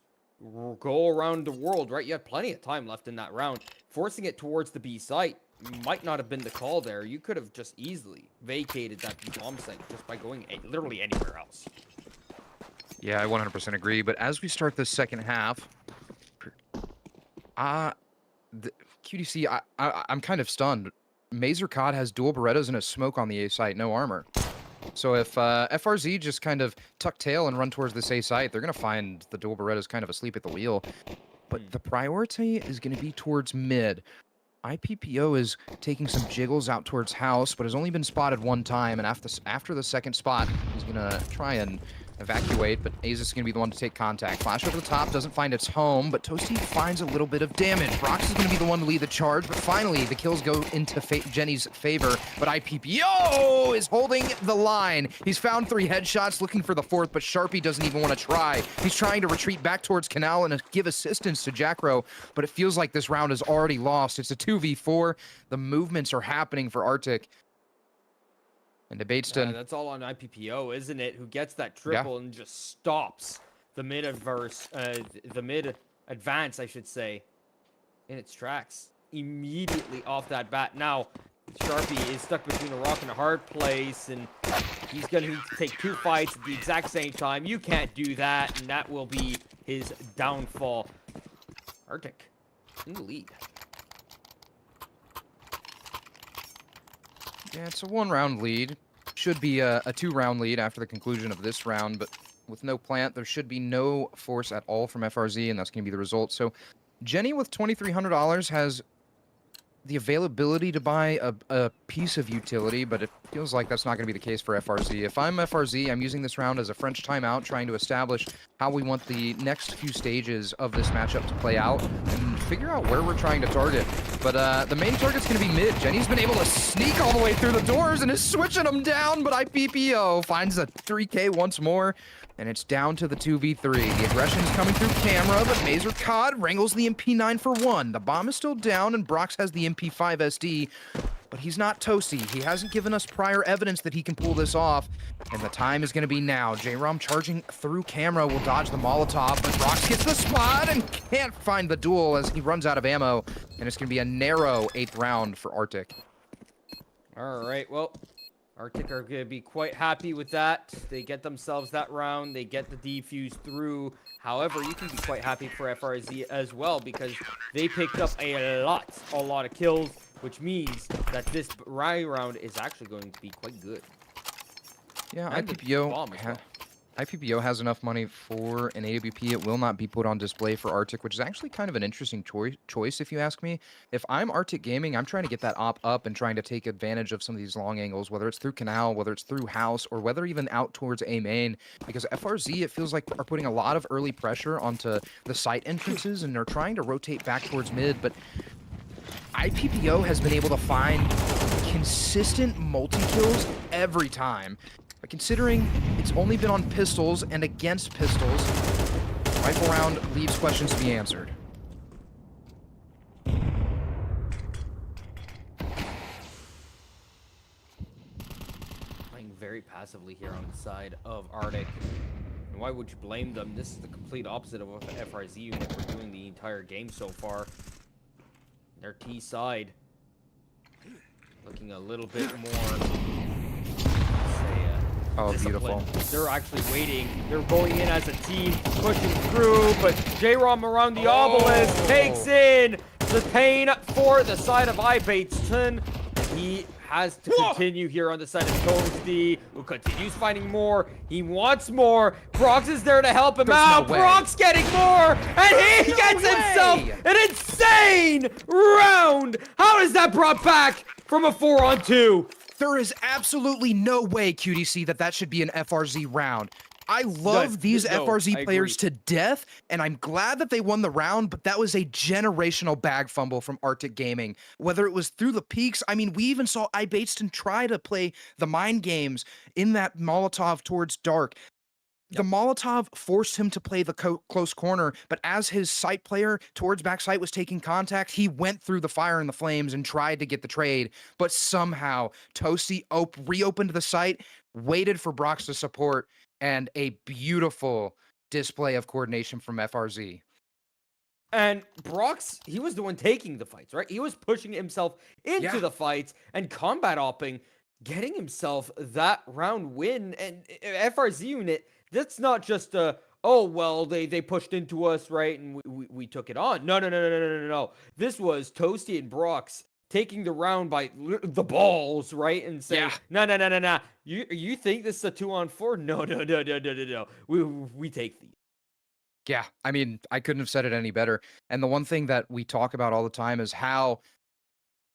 go around the world, right? You have plenty of time left in that round. Forcing it towards the B site might not have been the call there. You could have just easily vacated that bomb site just by going literally anywhere else. Yeah, I 100% agree. But as we start the second half, QDC, I'm kind of stunned. MazerCod has dual Berettas and a smoke on the A site, no armor. So if FRZ just kind of tuck tail and run towards this A site, they're going to find the dual Berettas kind of asleep at the wheel. But the priority is going to be towards mid. IPPO is taking some jiggles out towards house, but has only been spotted one time, and after the second spot, he's gonna try and evacuate, but Azus is gonna be the one to take contact. Flash over the top, doesn't find its home, but Toasty finds a little bit of damage. Brox is gonna be the one to lead the charge, but finally, the kills go into Jenny's favor, but IPPO is holding the line. He's found 3 headshots, looking for the 4th, but Sharpie doesn't even want to try. He's trying to retreat back towards Canal and give assistance to Jackro, but it feels like this round is already lost. It's a 2v4. The movements are happening for ARTYK. And Debateston. That's all on IPPO, isn't it? Who gets that triple and just stops the mid advance, I should say, in its tracks immediately off that bat. Now, Sharpie is stuck between a rock and a hard place, and he's going to take 2 fights at the exact same time. You can't do that, and that will be his downfall. ARTYK in the lead. Yeah, it's a 1-round lead. Should be a 2-round lead after the conclusion of this round, but with no plant, there should be no force at all from FRZ, and that's going to be the result. So Jenny with $2,300 has the availability to buy a piece of utility, but it feels like that's not going to be the case for FRZ. If I'm FRZ, I'm using this round as a French timeout, trying to establish how we want the next few stages of this matchup to play out and figure out where we're trying to target. But the main target's going to be mid. Jenny's been able to sneak all the way through the doors and is switching them down, but IPPO finds a 3K once more. And it's down to the 2v3. The aggression is coming through camera, but MazerCod wrangles the MP9 for 1. The bomb is still down, and Brox has the MP5 SD, but he's not Toasty. He hasn't given us prior evidence that he can pull this off, and the time is going to be now. J-Rom charging through camera will dodge the Molotov, but Brox gets the spot and can't find the duel as he runs out of ammo, and it's going to be a narrow 8th round for ARTYK. All right, well, ARTYK are going to be quite happy with that. They get themselves that round. They get the defuse through. However, you can be quite happy for FRZ as well, because they picked up a lot of kills, which means that this round is actually going to be quite good. Yeah, And IPPO. bomb as well. IPBO has enough money for an AWP. It will not be put on display for ARTYK, which is actually kind of an interesting choice, if you ask me. If I'm ARTYK Gaming, I'm trying to get that op up and trying to take advantage of some of these long angles, whether it's through Canal, whether it's through House, or whether even out towards A main, because FRZ, it feels like, are putting a lot of early pressure onto the site entrances, and they're trying to rotate back towards mid, but IPBO has been able to find consistent multi-kills every time. But considering it's only been on pistols and against pistols, rifle round leaves questions to be answered. Playing very passively here on the side of ARTYK. And why would you blame them? This is the complete opposite of what the FRZ unit were doing the entire game so far. Their T side looking a little bit more. Oh, Discipline. beautiful. They're actually waiting. They're going in as a team, pushing through, but J-Rom around the obelisk takes in the pain for the side of iBaitson. He has to continue here on the side of Toasty, who continues finding more. He wants more. Brox is there to help him out. No way. Brox getting more, and he gets himself an insane round. How is that brought back from a 4-on-2? There is absolutely no way, QDC, that should be an FRZ round. I love these FRZ players to death, and I'm glad that they won the round, but that was a generational bag fumble from ARTYK Gaming. Whether it was through the peaks, I mean, we even saw iBaitson try to play the mind games in that Molotov towards dark. The Molotov forced him to play the close corner, but as his sight player towards backside was taking contact, he went through the fire and the flames and tried to get the trade, but somehow Toasty reopened the site, waited for Brox to support, and a beautiful display of coordination from FRZ. And Brox, he was the one taking the fights, right? He was pushing himself into the fights and combat opping, getting himself that round win. And FRZ unit, that's not just a, oh, well, they pushed into us, right? And we took it on. No. This was Toasty and Brox taking the round by the balls, right? And saying, no. You think this is a 2-on-4? No. We take these. Yeah, I mean, I couldn't have said it any better. And the one thing that we talk about all the time is how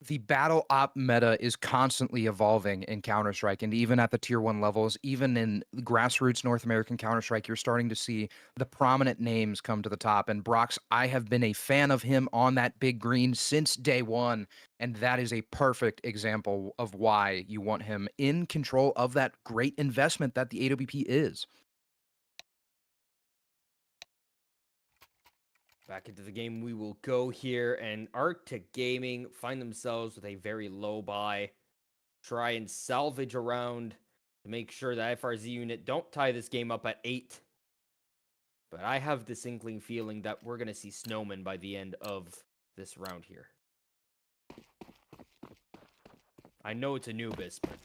the battle op meta is constantly evolving in Counter-Strike, and even at the tier 1 levels, even in grassroots North American Counter-Strike, you're starting to see the prominent names come to the top. And Brox, I have been a fan of him on that big green since day one, and that is a perfect example of why you want him in control of that great investment that the AWP is. Back into the game we will go here, and ARTYK Gaming find themselves with a very low buy. Try and salvage around to make sure that FRZ unit don't tie this game up at 8. But I have this inkling feeling that we're going to see Snowman by the end of this round here. I know it's Anubis, but...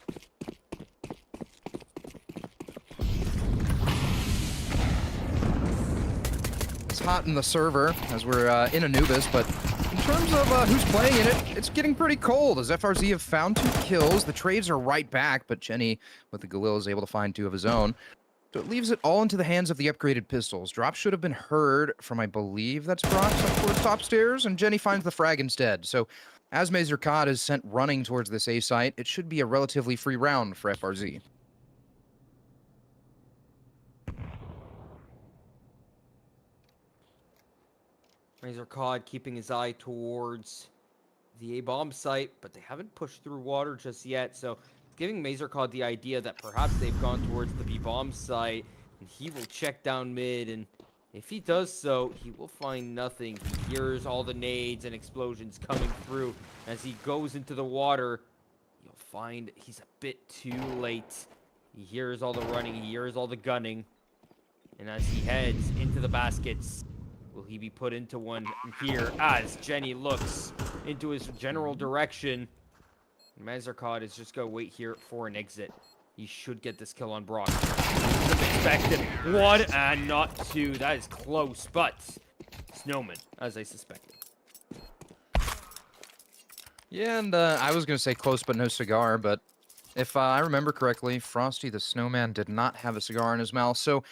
It's hot in the server as we're in Anubis, but in terms of who's playing in it, it's getting pretty cold as FRZ have found 2 kills. The trades are right back, but Jenny with the Galil is able to find 2 of his own. So it leaves it all into the hands of the upgraded pistols. Drop should have been heard from, I believe that's Brox up towards top stairs, and Jenny finds the frag instead. So as Mazer Cod is sent running towards this A site, it should be a relatively free round for FRZ. Razor Cod keeping his eye towards the A-bomb site, but they haven't pushed through water just yet, so giving Mazer Cod the idea that perhaps they've gone towards the B-bomb site, and he will check down mid, and if he does so, he will find nothing. He hears all the nades and explosions coming through. As he goes into the water, you'll find he's a bit too late. He hears all the running, he hears all the gunning, and as he heads into the baskets, will he be put into one here as Jenny looks into his general direction? Mazercod is just going to wait here for an exit. He should get this kill on Brock. Expected 1 and not 2. That is close, but Snowman, as I suspected. Yeah, and I was going to say close but no cigar, but If I remember correctly, Frosty the Snowman did not have a cigar in his mouth. So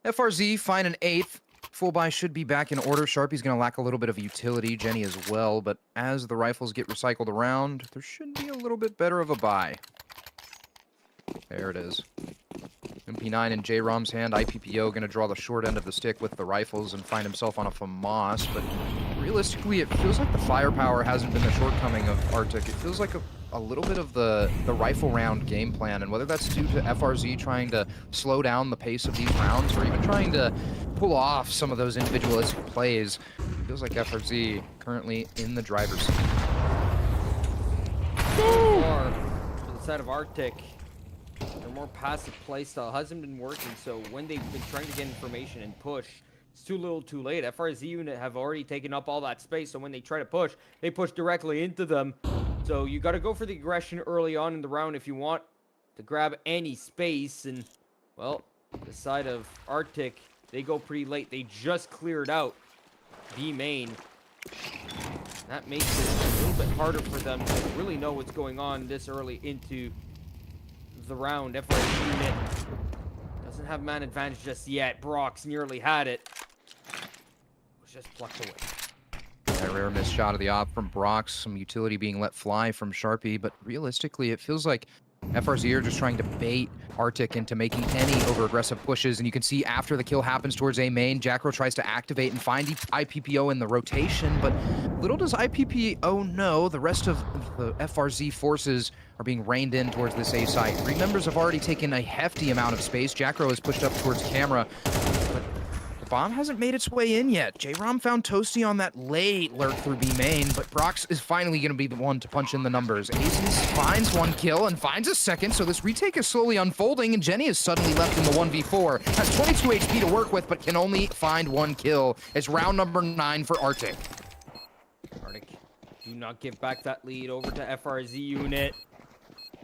FRZ find an 8th. Full buy should be back in order. Sharpie's going to lack a little bit of utility. Jenny as well. But as the rifles get recycled around, there should be a little bit better of a buy. There it is. MP9 in J-Rom's hand. IPPO going to draw the short end of the stick with the rifles and find himself on a FAMAS. But realistically, it feels like the firepower hasn't been the shortcoming of ARTYK. It feels like a little bit of the rifle round game plan, and whether that's due to FRZ trying to slow down the pace of these rounds or even trying to pull off some of those individualistic plays, it feels like FRZ currently in the driver's seat. Or to the side of ARTYK, their more passive playstyle hasn't been working, so when they've been trying to get information and push, it's too little too late. FRZ unit have already taken up all that space, so when they try to push, they push directly into them. So you got to go for the aggression early on in the round if you want to grab any space. And, well, the side of ARTYK, they go pretty late. They just cleared out B main. That makes it a little bit harder for them to really know what's going on this early into the round. FRZ unit doesn't have man advantage just yet. Brox nearly had it. Was just plucked away. A rare missed shot of the op from Brox, some utility being let fly from Sharpie, but realistically, it feels like FRZ are just trying to bait ARTYK into making any over-aggressive pushes, and you can see after the kill happens towards A main, Jackro tries to activate and find the IPPO in the rotation, but little does IPPO know the rest of the FRZ forces are being reined in towards this A site. 3 members have already taken a hefty amount of space. Jackro is pushed up towards camera, but the bomb hasn't made its way in yet. J-Rom found Toasty on that late lurk through B main, but Brox is finally going to be the one to punch in the numbers. Aces finds 1 kill and finds a second, so this retake is slowly unfolding, and Jenny is suddenly left in the 1v4. Has 22 HP to work with, but can only find 1 kill. It's round number 9 for ARTYK. ARTYK, do not give back that lead over to FRZ unit.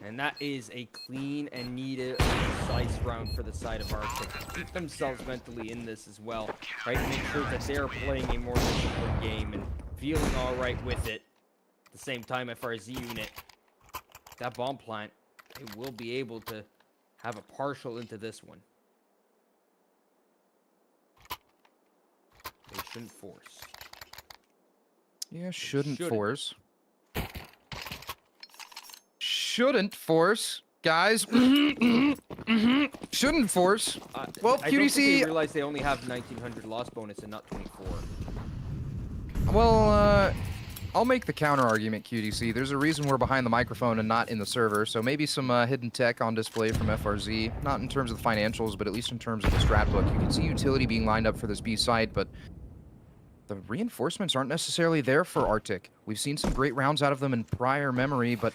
And that is a clean and needed precise round for the side of ARTYK. Keep themselves mentally in this as well, right? Make sure that they're playing a more disciplined game and feeling all right with it. At the same time, FRZ unit, that bomb plant, they will be able to have a partial into this one. They shouldn't force. Yeah, shouldn't force. Shouldn't force, guys. Shouldn't force. Well, I don't think QDC. they realize they only have 1900 loss bonus and not 24. Well, I'll make the counter argument, QDC. There's a reason we're behind the microphone and not in the server, so maybe some hidden tech on display from FRZ. Not in terms of the financials, but at least in terms of the strat book. You can see utility being lined up for this B site, but the reinforcements aren't necessarily there for ARTYK. We've seen some great rounds out of them in prior memory, but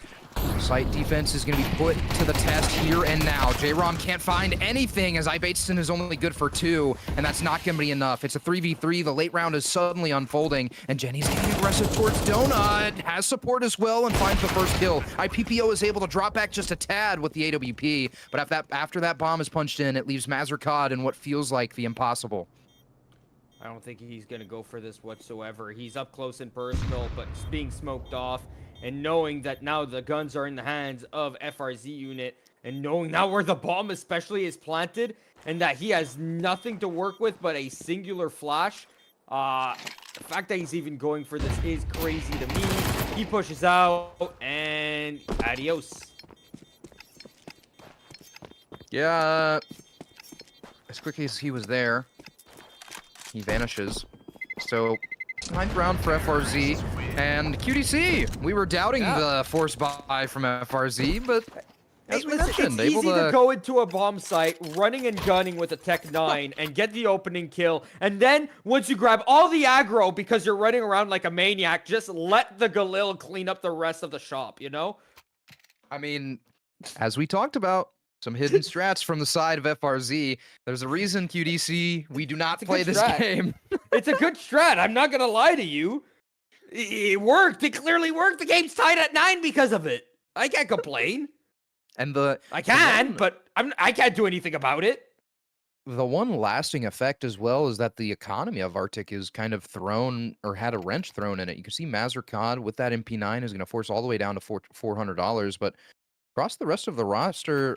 site defense is going to be put to the test here and now. J-Rom can't find anything as Ibateson is only good for 2, and that's not going to be enough. It's a 3v3. The late round is suddenly unfolding, and Jenny's getting aggressive towards Donut. Has support as well and finds the first kill. IPPO is able to drop back just a tad with the AWP, but after that bomb is punched in, it leaves Mazurkad in what feels like the impossible. I don't think he's going to go for this whatsoever. He's up close and personal, but being smoked off, and knowing that now the guns are in the hands of FRZ unit, and knowing now where the bomb especially is planted, and that he has nothing to work with but a singular flash. The fact that he's even going for this is crazy to me. He pushes out, and adios. Yeah, as quickly as he was there, he vanishes. So, 9th round for FRZ. And QDC, we were doubting the force buy from FRZ, but as we mentioned, it's easy to go into a bomb site, running and gunning with a Tech 9 and get the opening kill. And then, once you grab all the aggro because you're running around like a maniac, just let the Galil clean up the rest of the shop, you know? I mean, as we talked about, some hidden strats from the side of FRZ. There's a reason, QDC, we do not play this game. It's a good strat. I'm not going to lie to you. It worked. It clearly worked. The game's tied at 9 because of it. I can't complain. And I can, but I can't do anything about it. The one lasting effect as well is that the economy of ARTYK is kind of thrown, or had a wrench thrown in it. You can see Mazurkad with that MP9 is going to force all the way down to $400, but Across the rest of the roster,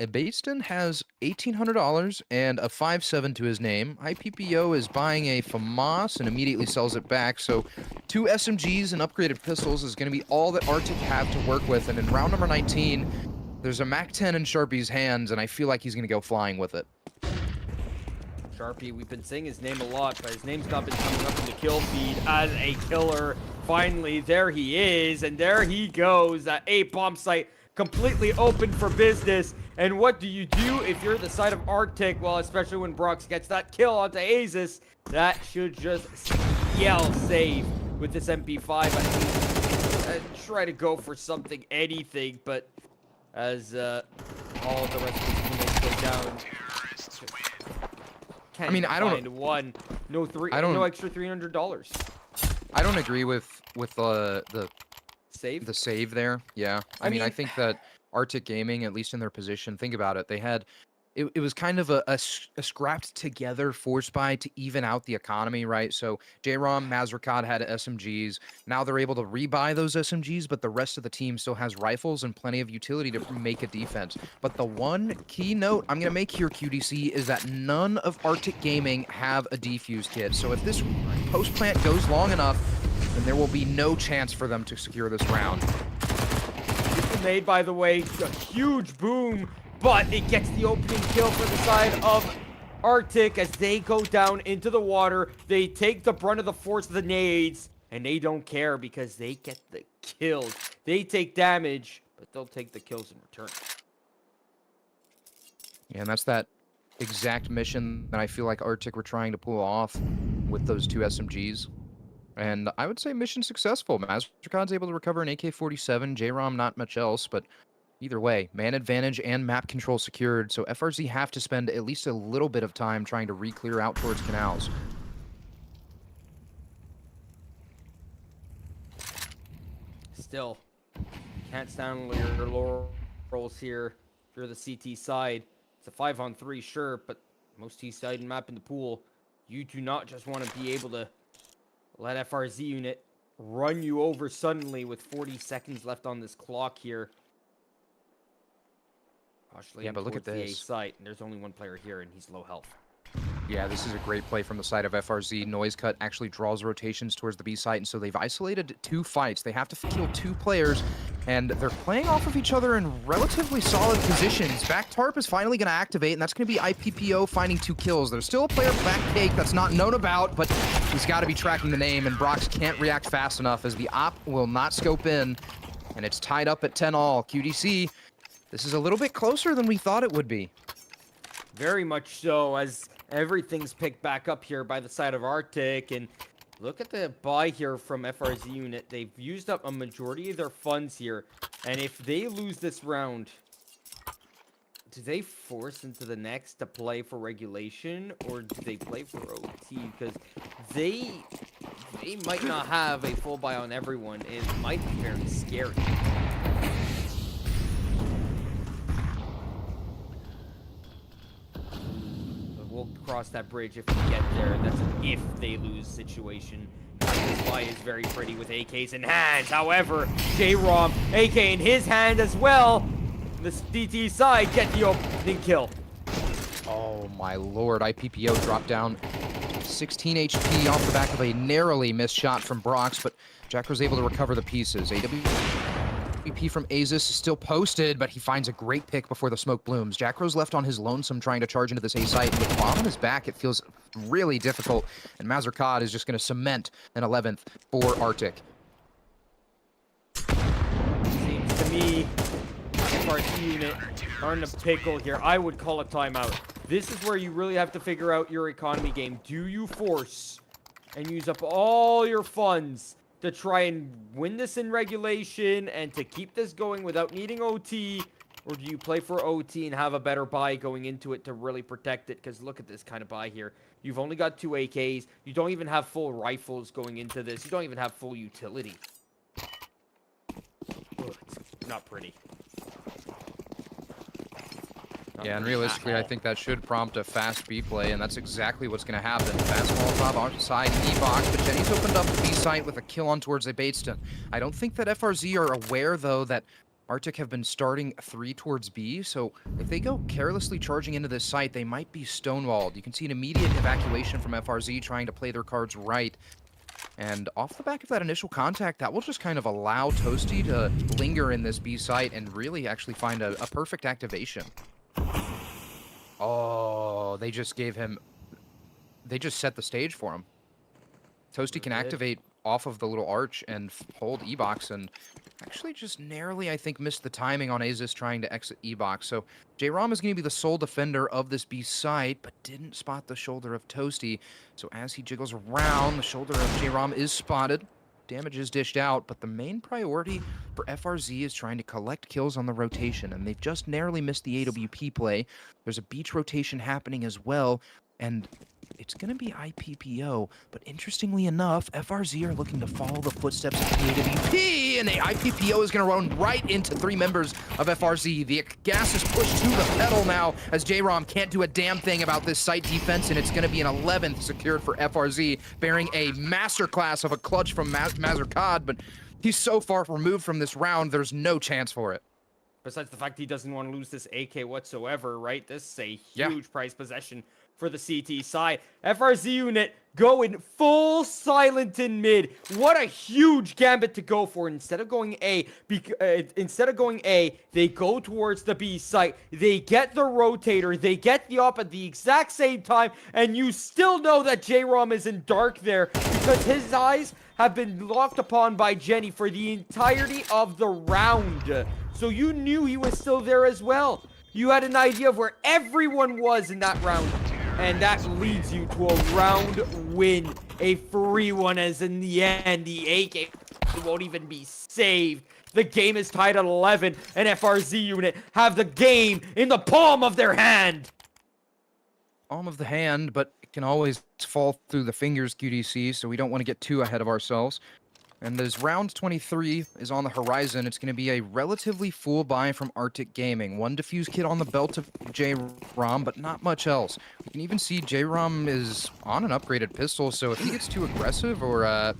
Baston has $1,800 and a 5.7 to his name. IPPO is buying a FAMAS and immediately sells it back. So 2 SMGs and upgraded pistols is going to be all that ARTYK have to work with. And in round number 19, there's a MAC-10 in Sharpie's hands, and I feel like he's going to go flying with it. Sharpie, we've been saying his name a lot, but his name's not been coming up in the kill feed as a killer. Finally, there he is, and there he goes. That A bomb site completely open for business. And what do you do if you're the side of ARTYK? Well, especially when Brox gets that kill onto Asus, that should just yell save with this MP5. I try to go for something, anything, but as all the rest of the teammates go down. I mean, I don't. One, no no extra $300. I don't agree with the Save. the save there. Yeah, I mean, I think that ARTYK Gaming, at least in their position, think about it. They had it was kind of a scrapped together force buy to even out the economy, right? So JROM, Mazrakad had SMGs. Now they're able to rebuy those SMGs, but the rest of the team still has rifles and plenty of utility to make a defense. But the one key note I'm going to make here, QDC, is that none of ARTYK Gaming have a defuse kit. So if this post plant goes long enough, then there will be no chance for them to secure this round. Made, by the way, a huge boom, but it gets the opening kill for the side of ARTYK as they go down into the water. They take the brunt of the force of the nades, and they don't care because they get the kills. They take damage, but they'll take the kills in return. Yeah, and that's that exact mission that I feel like ARTYK were trying to pull off with those 2 SMGs. And I would say mission successful. Mazrakad's able to recover an AK-47, JROM not much else, but either way, man advantage and map control secured, so FRZ have to spend at least a little bit of time trying to re-clear out towards canals. Still, can't stand on your laurels here. If you're the CT side, it's a 5-on-3, sure, but most T-side map in the pool, you do not just want to be able to let FRZ unit run you over suddenly with 40 seconds left on this clock here. Yeah, but look at The A this. site, and there's only one player here, and he's low health. Yeah, this is a great play from the side of FRZ. Noise Cut actually draws rotations towards the B site, and so they've isolated 2 fights. They have to kill 2 players, and they're playing off of each other in relatively solid positions. Back Tarp is finally going to activate, and that's going to be IPPO finding 2 kills. There's still a player Back Cake that's not known about, but he's got to be tracking the name, and Brox can't react fast enough as the op will not scope in, and it's tied up at 10-all. QDC, this is a little bit closer than we thought it would be. Very much so, as everything's picked back up here by the side of ARTYK, and look at the buy here from FRZ unit. They've used up a majority of their funds here, and if they lose this round, do they force into the next to play for regulation, or do they play for OT? Because they might not have a full buy on everyone. It might be very scary. We'll cross that bridge if we get there. That's an if they lose situation. This buy is very pretty with AKs in hand. However, JROM, AK in his hand as well. The DT side get the opening kill. Oh my lord, IPPO dropped down 16 HP off the back of a narrowly missed shot from Brox, but Jack was able to recover the pieces. AWP from Asus is still posted, but he finds a great pick before the smoke blooms. Jacro's left on his lonesome trying to charge into this A site, and with bomb on his back, it feels really difficult, and Mazrakad is just going to cement an 11th for ARTYK. Seems to me, FRZ unit are in a pickle here. I would call a timeout. This is where you really have to figure out your economy game. Do you force and use up all your funds to try and win this in regulation and to keep this going without needing OT? Or do you play for OT and have a better buy going into it to really protect it? Because look at this kind of buy here. You've only got 2 AKs. You don't even have full rifles going into this. You don't even have full utility. Ugh, it's not pretty. Yeah, and realistically, I think that should prompt a fast B play, and that's exactly what's going to happen. Fast Molotov outside E box, but Jenny's opened up the B site with a kill on towards a Bateston. I don't think that FRZ are aware, though, that ARTYK have been starting 3 towards B, so if they go carelessly charging into this site, they might be stonewalled. You can see an immediate evacuation from FRZ trying to play their cards right. And off the back of that initial contact, that will just kind of allow Toasty to linger in this B site and really actually find a perfect activation. Oh, they just gave him... They just set the stage for him. Toasty can activate off of the little arch and hold E-Box, and actually just narrowly, I think, missed the timing on Aziz trying to exit E-Box. So J-Rom is going to be the sole defender of this B site, but didn't spot the shoulder of Toasty. So as he jiggles around, the shoulder of J-Rom is spotted. Damage is dished out, but the main priority for FRZ is trying to collect kills on the rotation, and they've just narrowly missed the AWP play. There's a beach rotation happening as well, and it's going to be IPPO, but interestingly enough, FRZ are looking to follow the footsteps of the AWP, and the IPPO is going to run right into 3 members of FRZ. The gas is pushed to the pedal now, as J-Rom can't do a damn thing about this site defense, and it's going to be an 11th secured for FRZ, bearing a masterclass of a clutch from Mazurkad, but he's so far removed from this round, there's no chance for it. Besides the fact he doesn't want to lose this AK whatsoever, right? This is a huge prize possession for the CT side. FRZ unit going full silent in mid. What a huge gambit to go for. Instead of going A, they go towards the B site. They get the rotator. They get the op at the exact same time, and you still know that J-Rom is in dark there because his eyes have been locked upon by Jenny for the entirety of the round. So you knew he was still there as well. You had an idea of where everyone was in that round. And that leads you to a round win. A free one, as in the end, the AK won't even be saved. The game is tied at 11, and FRZ unit have the game in the palm of their hand. Palm of the hand, but it can always fall through the fingers, QDC, so we don't want to get too ahead of ourselves. And as round 23 is on the horizon, it's going to be a relatively full buy from ARTYK Gaming. 1 defuse kit on the belt of J-Rom, but not much else. We can even see J-Rom is on an upgraded pistol, so if he gets too aggressive or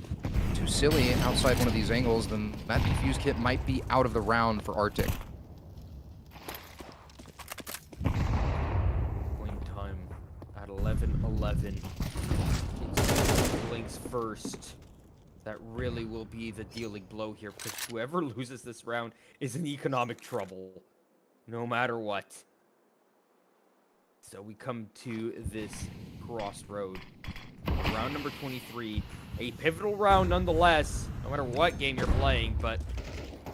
too silly outside one of these angles, then that defuse kit might be out of the round for ARTYK. Point time at 11:11. Blinks first. That really will be the dealing blow here, because whoever loses this round is in economic trouble, no matter what. So we come to this crossroad. Round number 23, a pivotal round nonetheless, no matter what game you're playing, but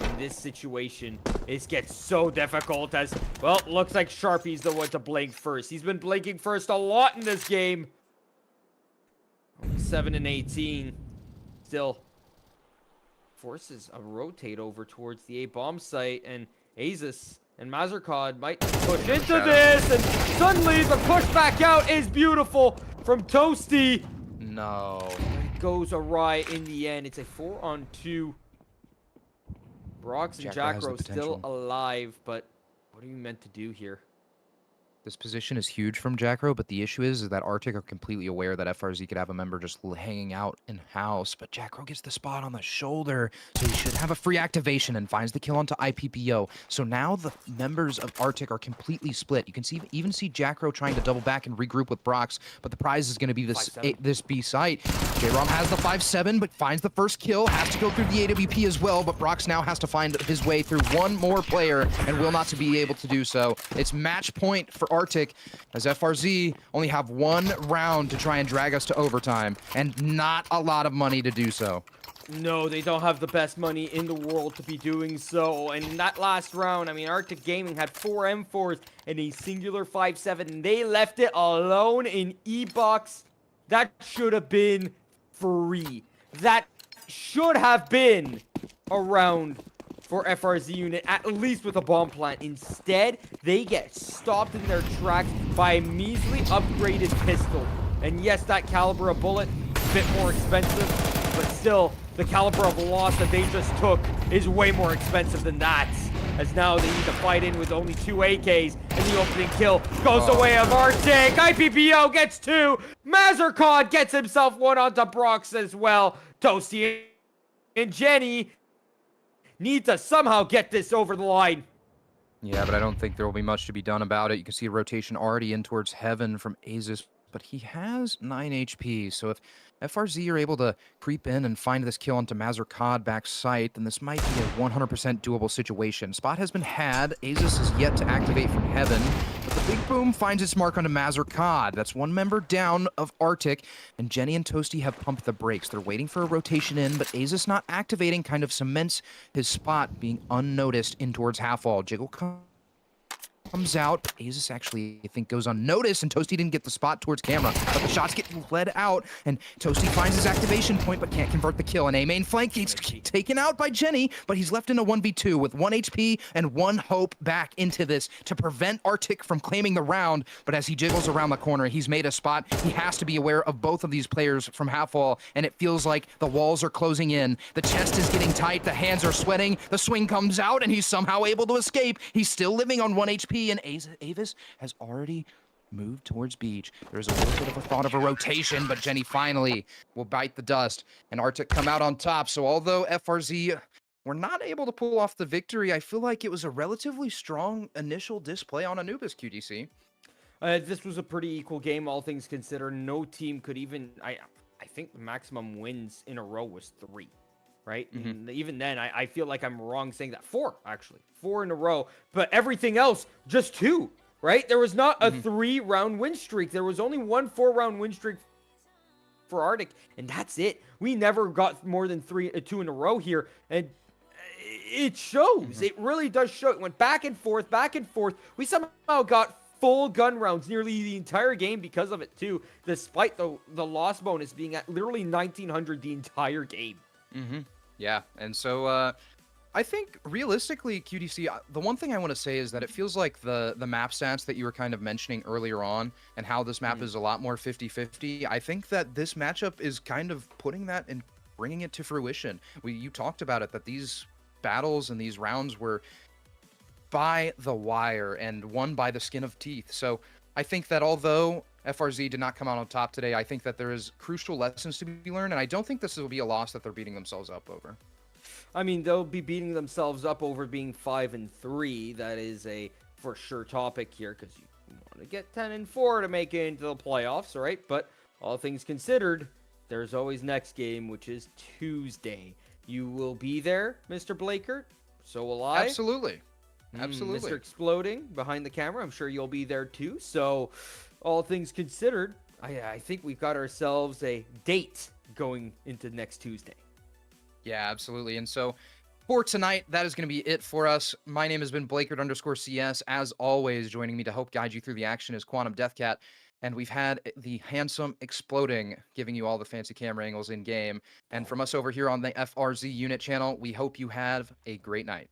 in this situation, it gets so difficult as, well, looks like Sharpie's the one to blink first. He's been blinking first a lot in this game. Only 7 and 18. Still forces a rotate over towards the A-bomb site, and Aziz and Mazurkad might push into this, and suddenly the push back out is beautiful from Toasty. No. It goes awry in the end. It's a 4-on-2. Brox and Jackro still alive, but what are you meant to do here? This position is huge from Jackro, but the issue is that ARTYK are completely aware that FRZ could have a member just hanging out in-house, but Jackro gets the spot on the shoulder, so he should have a free activation and finds the kill onto IPPO. So now the members of ARTYK are completely split. You can even see Jackro trying to double back and regroup with Brox, but the prize is going to be this B site. J-Rom has the 5-7, but finds the first kill, has to go through the AWP as well, but Brox now has to find his way through one more player and will not be able to do so. It's match point for ARTYK, as FRZ only have 1 round to try and drag us to overtime, and not a lot of money to do so. No, they don't have the best money in the world to be doing so. And in that last round, I mean, ARTYK Gaming had 4 M4s and a singular 5-7, and they left it alone in E-Box. That should have been free. That should have been a round for FRZ unit, at least with a bomb plant. Instead, they get stopped in their tracks by a measly upgraded pistol. And yes, that caliber of bullet, a bit more expensive, but still, the caliber of loss that they just took is way more expensive than that. As now they need to fight in with only 2 AKs, and the opening kill goes the way of ARTYK. IPPO gets 2. Mazurkad gets himself 1 onto Brox as well. Toasty and Jenny need to somehow get this over the line. Yeah, but I don't think there will be much to be done about it. You can see a rotation already in towards Heaven from Azus, but he has 9 HP. So if FRZ are able to creep in and find this kill onto Mazurkad back sight, then this might be a 100% doable situation. Spot has been had. Azus is yet to activate from Heaven, but the big boom finds its mark onto Mazurkad. That's one member down of ARTYK, and Jenny and Toasty have pumped the brakes. They're waiting for a rotation in, but Azus not activating kind of cements his spot being unnoticed in towards Half-Wall. Jiggle comes out, but Azus actually, I think, goes unnoticed, and Toasty didn't get the spot towards camera, but the shots get led out, and Toasty finds his activation point, but can't convert the kill, and A-main flank gets taken out by Jenny, but he's left in a 1v2 with 1 HP and 1 hope back into this to prevent ARTYK from claiming the round, but as he jiggles around the corner, he's made a spot. He has to be aware of both of these players from Half-Wall, and it feels like the walls are closing in. The chest is getting tight, the hands are sweating, the swing comes out, and he's somehow able to escape. He's still living on 1 HP, and Avis has already moved towards beach. There's a little bit of a thought of a rotation, but Jenny finally will bite the dust, and ARTYK come out on top. So although FRZ were not able to pull off the victory, I feel like it was a relatively strong initial display on Anubis, QDC. This was a pretty equal game, all things considered. No team could even... I think the maximum wins in a row was 3. Right? And even then, I feel like I'm wrong saying that. 4, actually. 4 in a row. But everything else, just 2. Right? There was not a 3-round win streak. There was only 1 4-round win streak for ARTYK. And that's it. We never got more than 2 in a row here. And it shows. It really does show. It went back and forth, back and forth. We somehow got full gun rounds nearly the entire game because of it, too. Despite the loss bonus being at literally 1900 the entire game. Yeah, and so I think realistically, QDC, the one thing I want to say is that it feels like the map stats that you were kind of mentioning earlier on and how this map is a lot more 50-50, I think that this matchup is kind of putting that and bringing it to fruition. You talked about it, that these battles and these rounds were by the wire and won by the skin of teeth. So I think that although FRZ did not come out on top today, I think that there is crucial lessons to be learned, and I don't think this will be a loss that they're beating themselves up over. I mean, they'll be beating themselves up over being 5-3. That is a for sure topic here, because you want to get 10-4 to make it into the playoffs, right? But all things considered, there's always next game, which is Tuesday. You will be there, Mr. Blakert. So will I. Absolutely. Absolutely. Mr. Exploding behind the camera, I'm sure you'll be there too. So all things considered, I think we've got ourselves a date going into next Tuesday. Yeah, absolutely. And so for tonight, that is going to be it for us. My name has been Blakert_CS. As always, joining me to help guide you through the action is Quantum Deathcat. And we've had the handsome Exploding giving you all the fancy camera angles in game. And from us over here on the FRZ unit channel, we hope you have a great night.